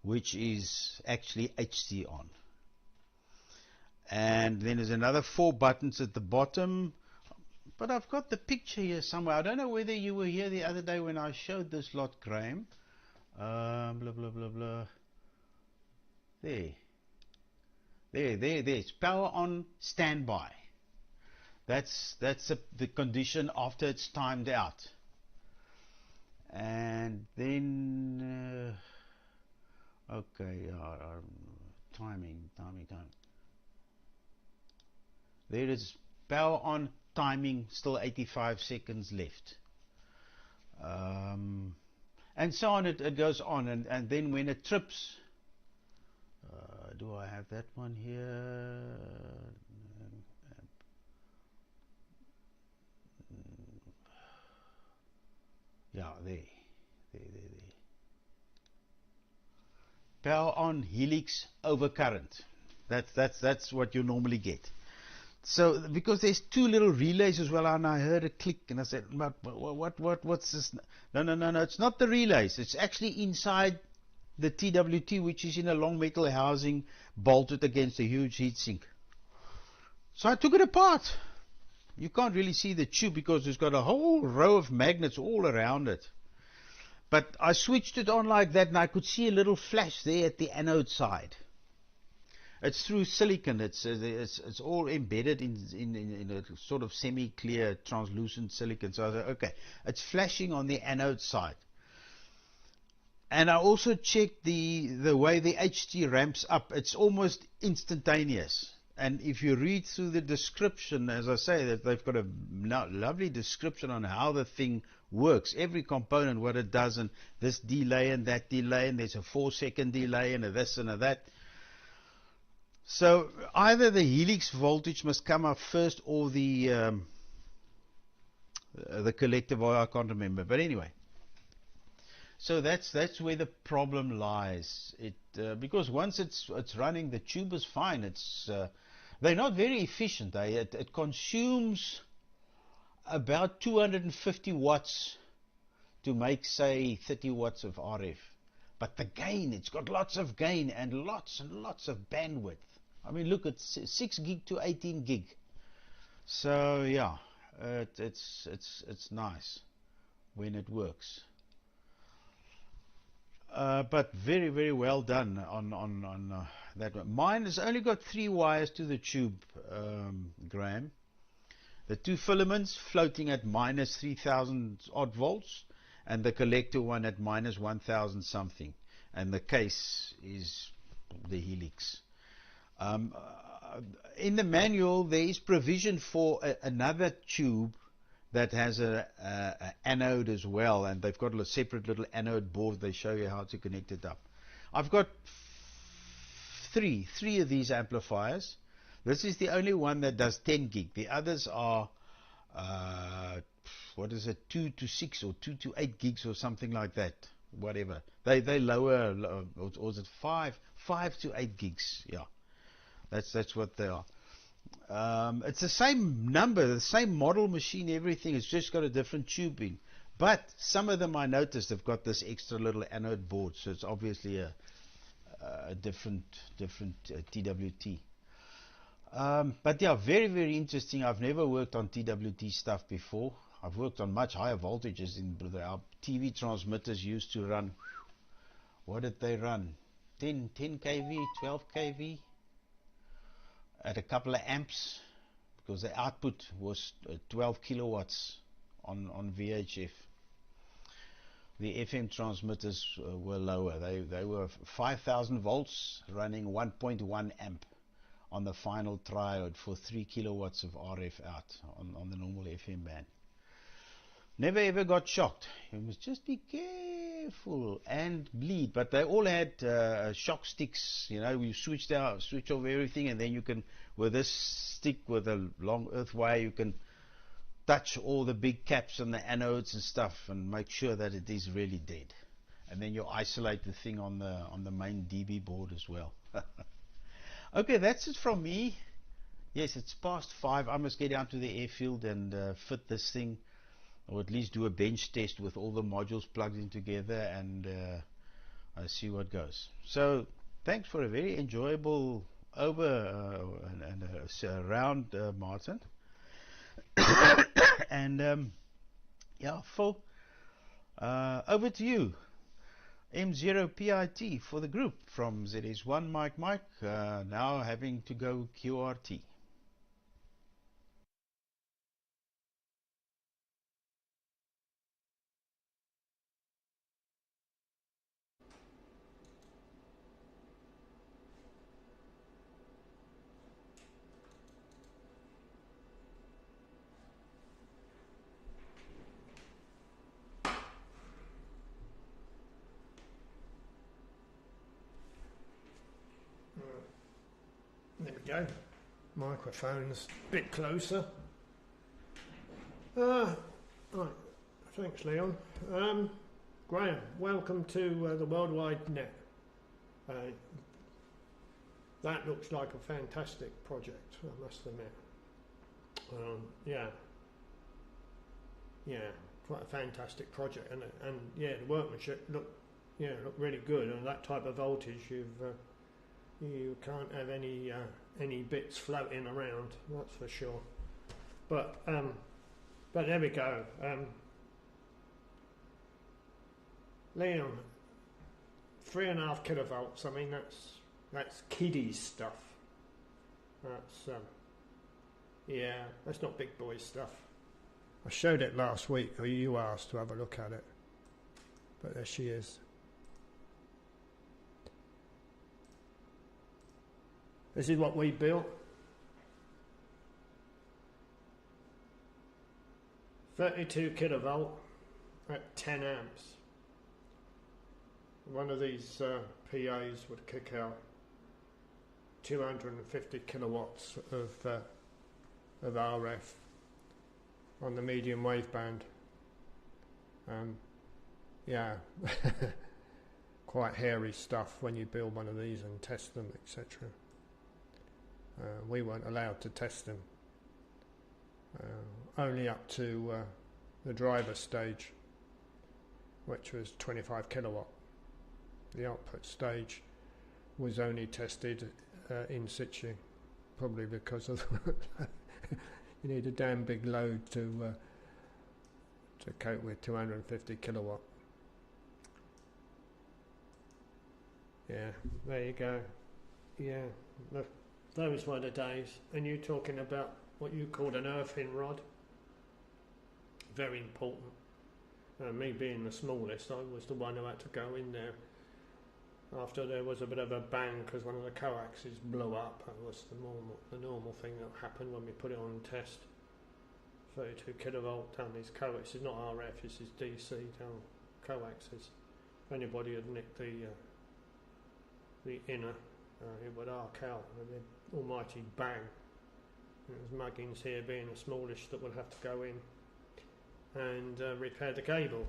which is actually HT on. And then there's another 4 buttons at the bottom, but I've got the picture here somewhere. I don't know whether you were here the other day when I showed this lot, Graham. Blah blah blah blah. There's power on, standby. That's the condition after it's timed out. And then okay, timing. There is power on, timing, still 85 seconds left. And so on, it goes on. And then when it trips, do I have that one here? Yeah, there. Power on, helix, overcurrent. That's what you normally get. So, because there's 2 little relays as well, and I heard a click, and I said, what's this? No, it's not the relays. It's actually inside the TWT, which is in a long metal housing bolted against a huge heatsink. So I took it apart. You can't really see the tube because it's got a whole row of magnets all around it. But I switched it on like that, and I could see a little flash there at the anode side. It's through silicon. It's all embedded in a sort of semi-clear, translucent silicon. So I said, okay, it's flashing on the anode side. And I also checked the way the HT ramps up. It's almost instantaneous. And if you read through the description, as I say, that they've got a lovely description on how the thing works, every component, what it does, and this delay and that delay, and there's a 4-second delay and a this and a that. So either the helix voltage must come up first, or the collector wire, I can't remember. But anyway, so that's where the problem lies. Because once it's running, the tube is fine. They're not very efficient. It consumes about 250 watts to make, say, 30 watts of RF. But the gain, it's got lots of gain and lots of bandwidth. I mean, look, it's 6 gig to 18 gig. So yeah, it's nice when it works. But very, very well done on that one. Mine has only got 3 wires to the tube, Graham. The 2 filaments floating at minus 3000 odd volts, and the collector one at minus 1000 something. And the case is the helix. In the manual, there is provision for another tube that has a anode as well, and they've got a separate little anode board. They show you how to connect it up. I've got three of these amplifiers. This is the only one that does 10 gig. The others are what is it, 2 to 6 or 2 to 8 gigs or something like that, whatever. They lower, or is it 5 to 8 gigs? Yeah, that's what they are. It's the same number, the same model machine, everything. It's just got a different tubing. But some of them, I noticed, have got this extra little anode board, so it's obviously a different TWT. But yeah, very, very interesting. I've never worked on TWT stuff before. I've worked on much higher voltages. Our TV transmitters used to run, what did they run? 10 kV, 12 kV at a couple of amps, because the output was 12 kilowatts on VHF. The FM transmitters were lower. They were 5000 volts running 1.1 amp on the final triode for 3 kilowatts of RF out on the normal FM band. Never ever got shocked. You must just be careful and bleed. But they all had shock sticks. You know, you switch off everything, and then you can, with this stick with a long earth wire, you can touch all the big caps and the anodes and stuff, and make sure that it is really dead. And then you isolate the thing on the main DB board as well. Okay, that's it from me. Yes, it's past 5. I must get down to the airfield and fit this thing, or at least do a bench test with all the modules plugged in together, and I see what goes. So thanks for a very enjoyable round, Martin. And yeah, Phil, over to you. M0PIT for the group from ZS1 Mike, now having to go QRT. There we go. Microphone's a bit closer. Right. Thanks, Leon. Graham, welcome to the Worldwide Net. That looks like a fantastic project, I must admit. Yeah, quite a fantastic project, and yeah, the workmanship looked really good. And that type of voltage, you can't have any bits floating around, that's for sure. But there we go. Leon, 3.5 kilovolts. I mean, that's kiddies stuff. That's yeah, that's not big boy stuff. I showed it last week, or you asked to have a look at it. But there she is. This is what we built. 32 kilovolt at 10 amps. One of these PAs would kick out 250 kilowatts of RF on the medium wave band. Yeah, quite hairy stuff when you build one of these and test them, etc. We weren't allowed to test them, only up to the driver stage, which was 25 kilowatt. The output stage was only tested in situ, probably because of you need a damn big load to cope with 250 kilowatt. Yeah, there you go. Yeah, those were the days. And you talking about what you called an earthing rod. Very important. Me being the smallest, I was the one who had to go in there after there was a bit of a bang because one of the coaxes blew up. That was the normal thing that happened when we put it on test. 32 kilovolt down these coaxes, not RF, this is DC down coaxes. If anybody had nicked the inner, it would arc out with an almighty bang. It was Muggins here being the smallest that would have to go in and repair the cable.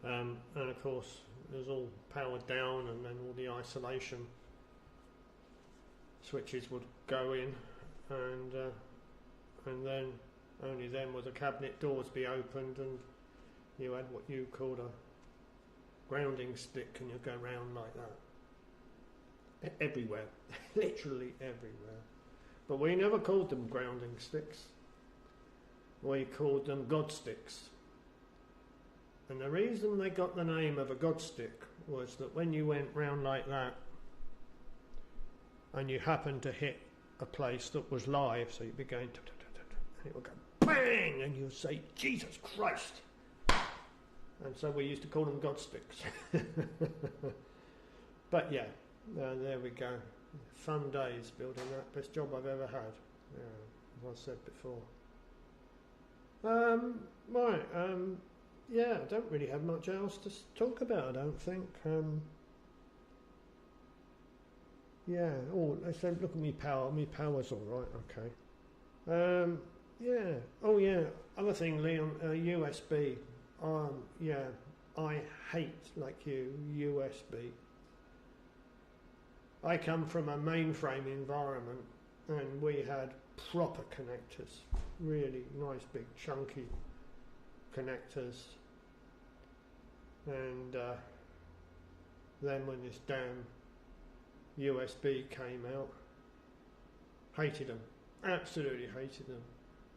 And of course it was all powered down, and then all the isolation switches would go in, and then only then would the cabinet doors be opened, and you had what you called a grounding stick, and you'd go round like that everywhere, literally everywhere. But we never called them grounding sticks, we called them God sticks. And the reason they got the name of a God stick was that when you went round like that and you happened to hit a place that was live, so you'd be going and it would go bang, and you'd say, Jesus Christ. And so we used to call them God sticks. But yeah, there we go. Fun days building that. Best job I've ever had, as I said before. Yeah, I don't really have much else to talk about, I don't think. Yeah, they said, look at me power. Me power's all right, okay. Yeah, oh yeah, other thing, Leon, USB. Yeah, I hate, like you, USB. I come from a mainframe environment, and we had proper connectors, really nice big chunky connectors, and then when this damn USB came out, hated them, absolutely hated them.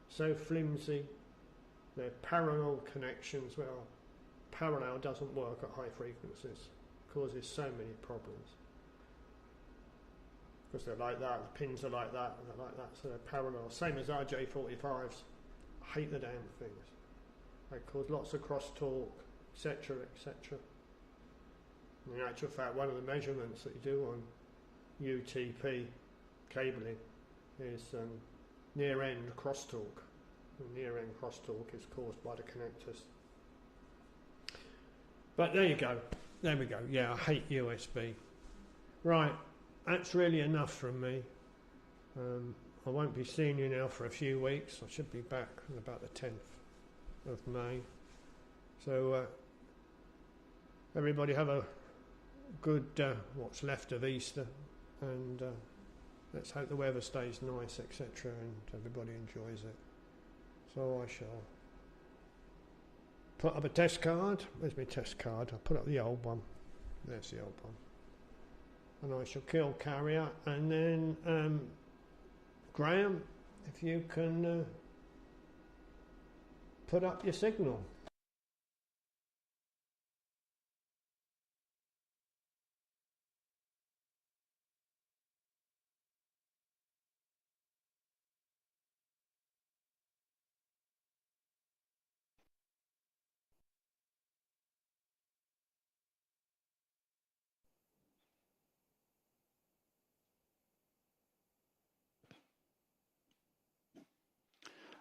So flimsy, they're parallel connections. Well, parallel doesn't work at high frequencies, causes so many problems. Because they're like that, the pins are like that, and they're like that, so they're parallel. Same as RJ45s. I hate the damn things. They cause lots of crosstalk, etc., etc. In actual fact, one of the measurements that you do on UTP cabling is near-end crosstalk. Near-end crosstalk is caused by the connectors. But there you go. There we go. Yeah, I hate USB. Right. That's really enough from me. I won't be seeing you now for a few weeks. I should be back on about the 10th of May. So everybody have a good what's left of Easter, and let's hope the weather stays nice, etc., and everybody enjoys it. So I shall put up a test card. Where's my test card? I'll put up the old one. There's the old one. And I shall kill carrier, and then Graham, if you can put up your signal.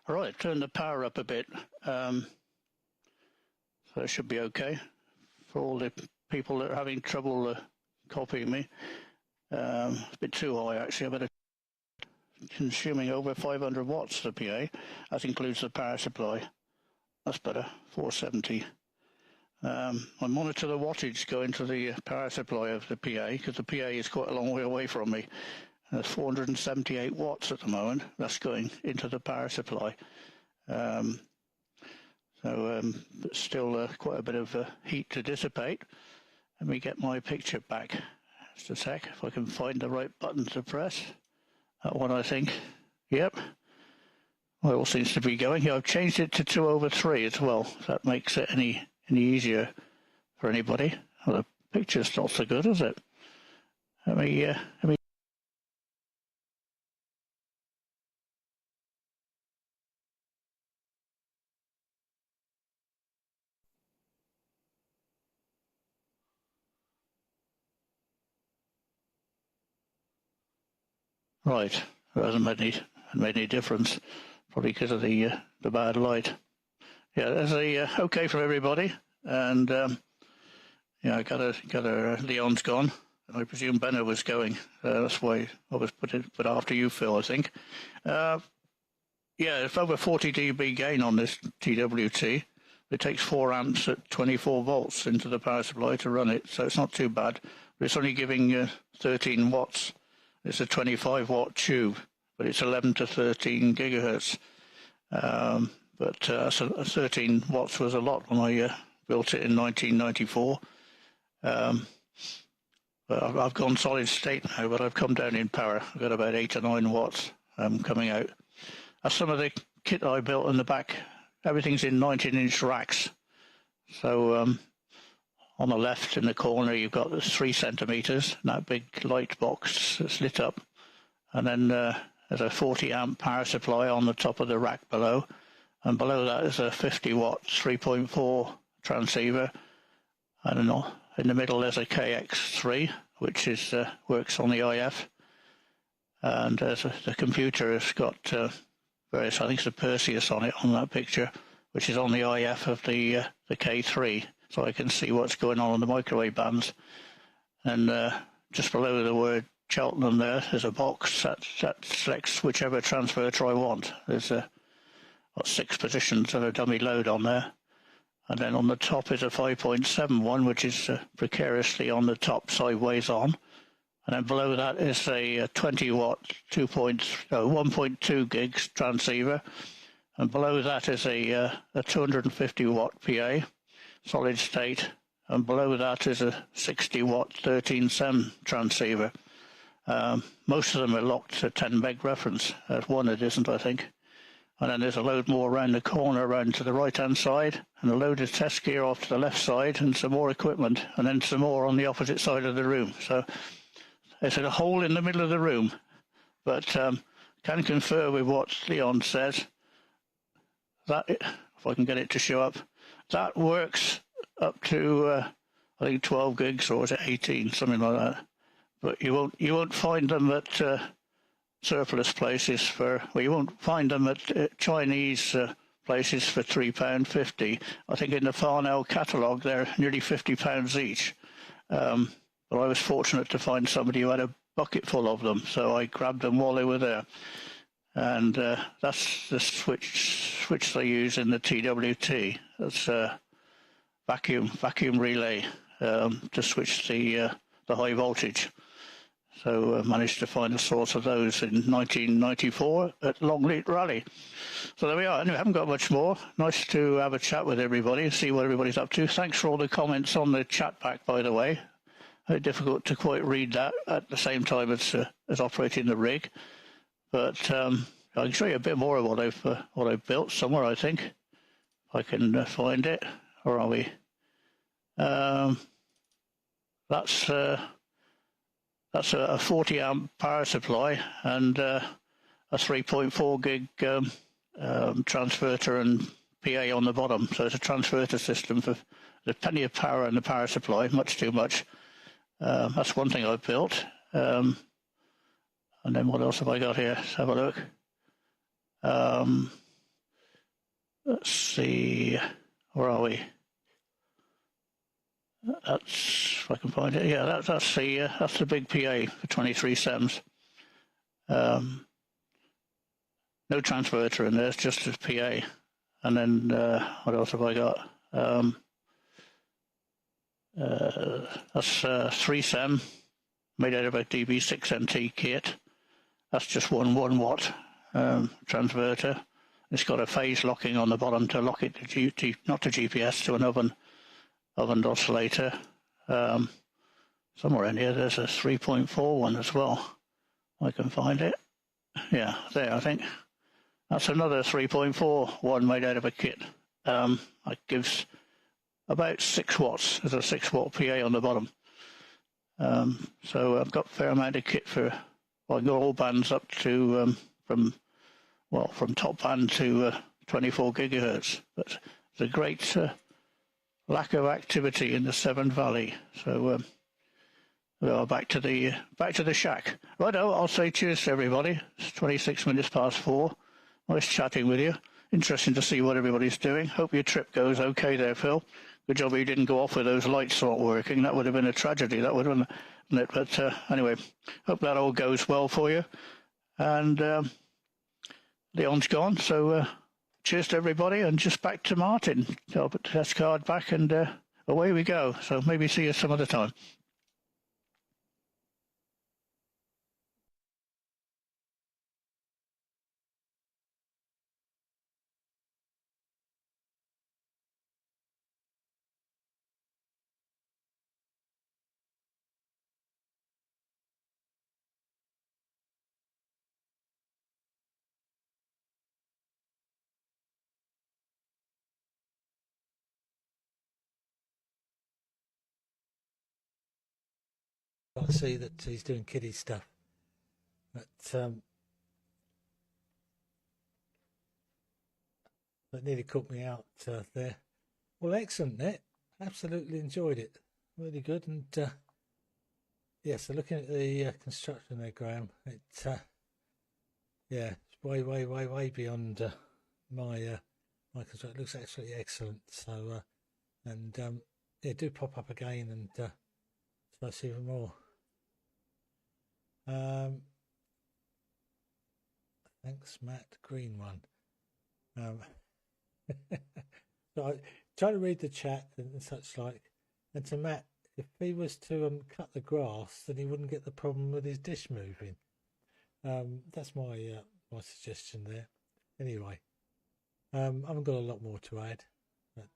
All right, turn the power up a bit. So it should be okay for all the people that are having trouble copying me. It's a bit too high actually. I better consuming over 500 watts the PA. That includes the power supply. That's better, 470. I monitor the wattage going to the power supply of the PA because the PA is quite a long way away from me. There's 478 watts at the moment. That's going into the power supply. But still quite a bit of heat to dissipate. Let me get my picture back. Just a sec, if I can find the right button to press. That one, I think. Yep. Well, it all seems to be going. Yeah, I've changed it to 2/3 as well. If that makes it any easier for anybody. Well, the picture's not so good, is it? Let me. Right. It hasn't made any difference. Probably because of the bad light. Yeah, there's a okay from everybody, and yeah, I got Leon's gone, and I presume Benno was going. That's why I was put after you, Phil, I think. Yeah, it's over 40 dB gain on this TWT. It takes 4 amps at 24 volts into the power supply to run it, so it's not too bad. But it's only giving 13 watts. It's a 25 watt tube, but it's 11 to 13 gigahertz. But 13 watts was a lot when I built it in 1994. But I've gone solid state now, but I've come down in power. I've got about 8 or 9 watts coming out. That's some of the kit I built in the back. Everything's in 19-inch racks. So on the left in the corner, you've got the 3 centimeters, and that big light box that's lit up. And then there's a 40 amp power supply on the top of the rack below. And below that is a 50 watt 3.4 transceiver. And in the middle there's a KX3, which is works on the IF. And the computer has got various, I think it's a Perseus on it on that picture, which is on the IF of the K3. So I can see what's going on the microwave bands. And just below the word Cheltenham there's a box that selects whichever transverter I want. There's got 6 positions of a dummy load on there. And then on the top is a 5.71, which is precariously on the top, sideways on. And then below that is a 20 watt 1.2 gigs transceiver. And below that is a 250 watt PA, solid state. And below that is a 60 watt 13 SEM transceiver. Most of them are locked to 10 meg reference. There's one that isn't, I think. And then there's a load more around the corner, around to the right-hand side, and a load of test gear off to the left side, and some more equipment, and then some more on the opposite side of the room. So there's a hole in the middle of the room, but can confer with what Leon says. That, if I can get it to show up, that works up to I think 12 gigs, or is it 18, something like that. But you won't find them at surplus places you won't find them at Chinese places for £3.50. I think in the Farnell catalogue they're nearly £50 each. But I was fortunate to find somebody who had a bucket full of them, so I grabbed them while they were there. And that's the switch they use in the TWT. That's vacuum relay to switch the high voltage. So managed to find a source of those in 1994 at Longleat Rally. So there we are. Anyway, I haven't got much more. Nice to have a chat with everybody, see what everybody's up to. Thanks for all the comments on the chat pack, by the way. Very difficult to quite read that at the same time as operating the rig. But I can show you a bit more of what I've built somewhere, I think. If I can find it. Where are we? That's a 40 amp power supply and a 3.4 gig transverter and PA on the bottom. So it's a transverter system for there's plenty of power in the power supply, much too much. That's one thing I've built. And then what else have I got here? Let's have a look. Let's see. Where are we? That's if I can find it. Yeah, that's the big PA for 23 SEMs. No transverter in there, it's just a PA. And then what else have I got? That's 3 SEM made out of a DB6NT kit. That's just one 1 watt transverter. It's got a phase locking on the bottom to lock it to not to GPS, to an oven oscillator. Somewhere in here there's a 3.4 one as well. I can find it. Yeah, there, I think. That's another 3.4 one made out of a kit. It gives about 6 watts. There's a 6 watt PA on the bottom. So I've got a fair amount of kit for, well, I've got all bands up to, from top band to 24 gigahertz. But there's a great lack of activity in the Severn Valley. So well, back to the shack. Righto, I'll say cheers to everybody. It's 26 minutes past 4. Nice chatting with you. Interesting to see what everybody's doing. Hope your trip goes okay there, Phil. Good job you didn't go off with those lights not working. That would have been a tragedy, that would have been it. But anyway, hope that all goes well for you. And Leon's gone, so cheers to everybody, and just back to Martin. I'll put the test card back, and away we go. So maybe see you some other time. I see that he's doing kiddie stuff, but that nearly caught me out there. Well, excellent, Net. Absolutely enjoyed it. Really good. And yeah, so looking at the construction there, Graham, yeah, it's way beyond my construction. It looks absolutely excellent. So and yeah, do pop up again and so even more. Thanks, Matt. Green one. So I try to read the chat and such like. And to Matt, if he was to cut the grass, then he wouldn't get the problem with his dish moving. That's my my suggestion there. Anyway, I haven't got a lot more to add, but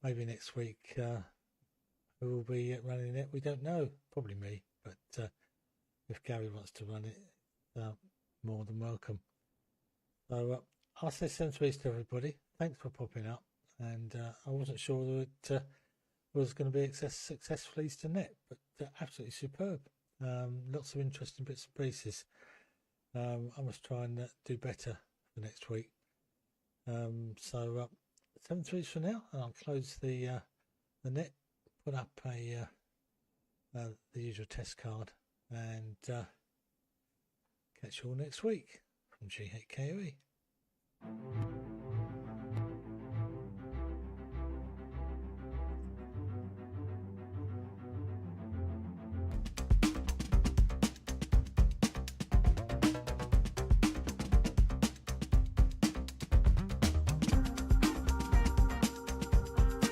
maybe next week who will be running it? We don't know. Probably me, but if Gary wants to run it, more than welcome. So I'll say sense to everybody. Thanks for popping up, and I wasn't sure that it was going to be successful Easter net, but absolutely superb. Lots of interesting bits and pieces. I must try and do better for next week. So 7 threes for now, and I'll close the net, put up a the usual test card, and catch you all next week from G8KOE.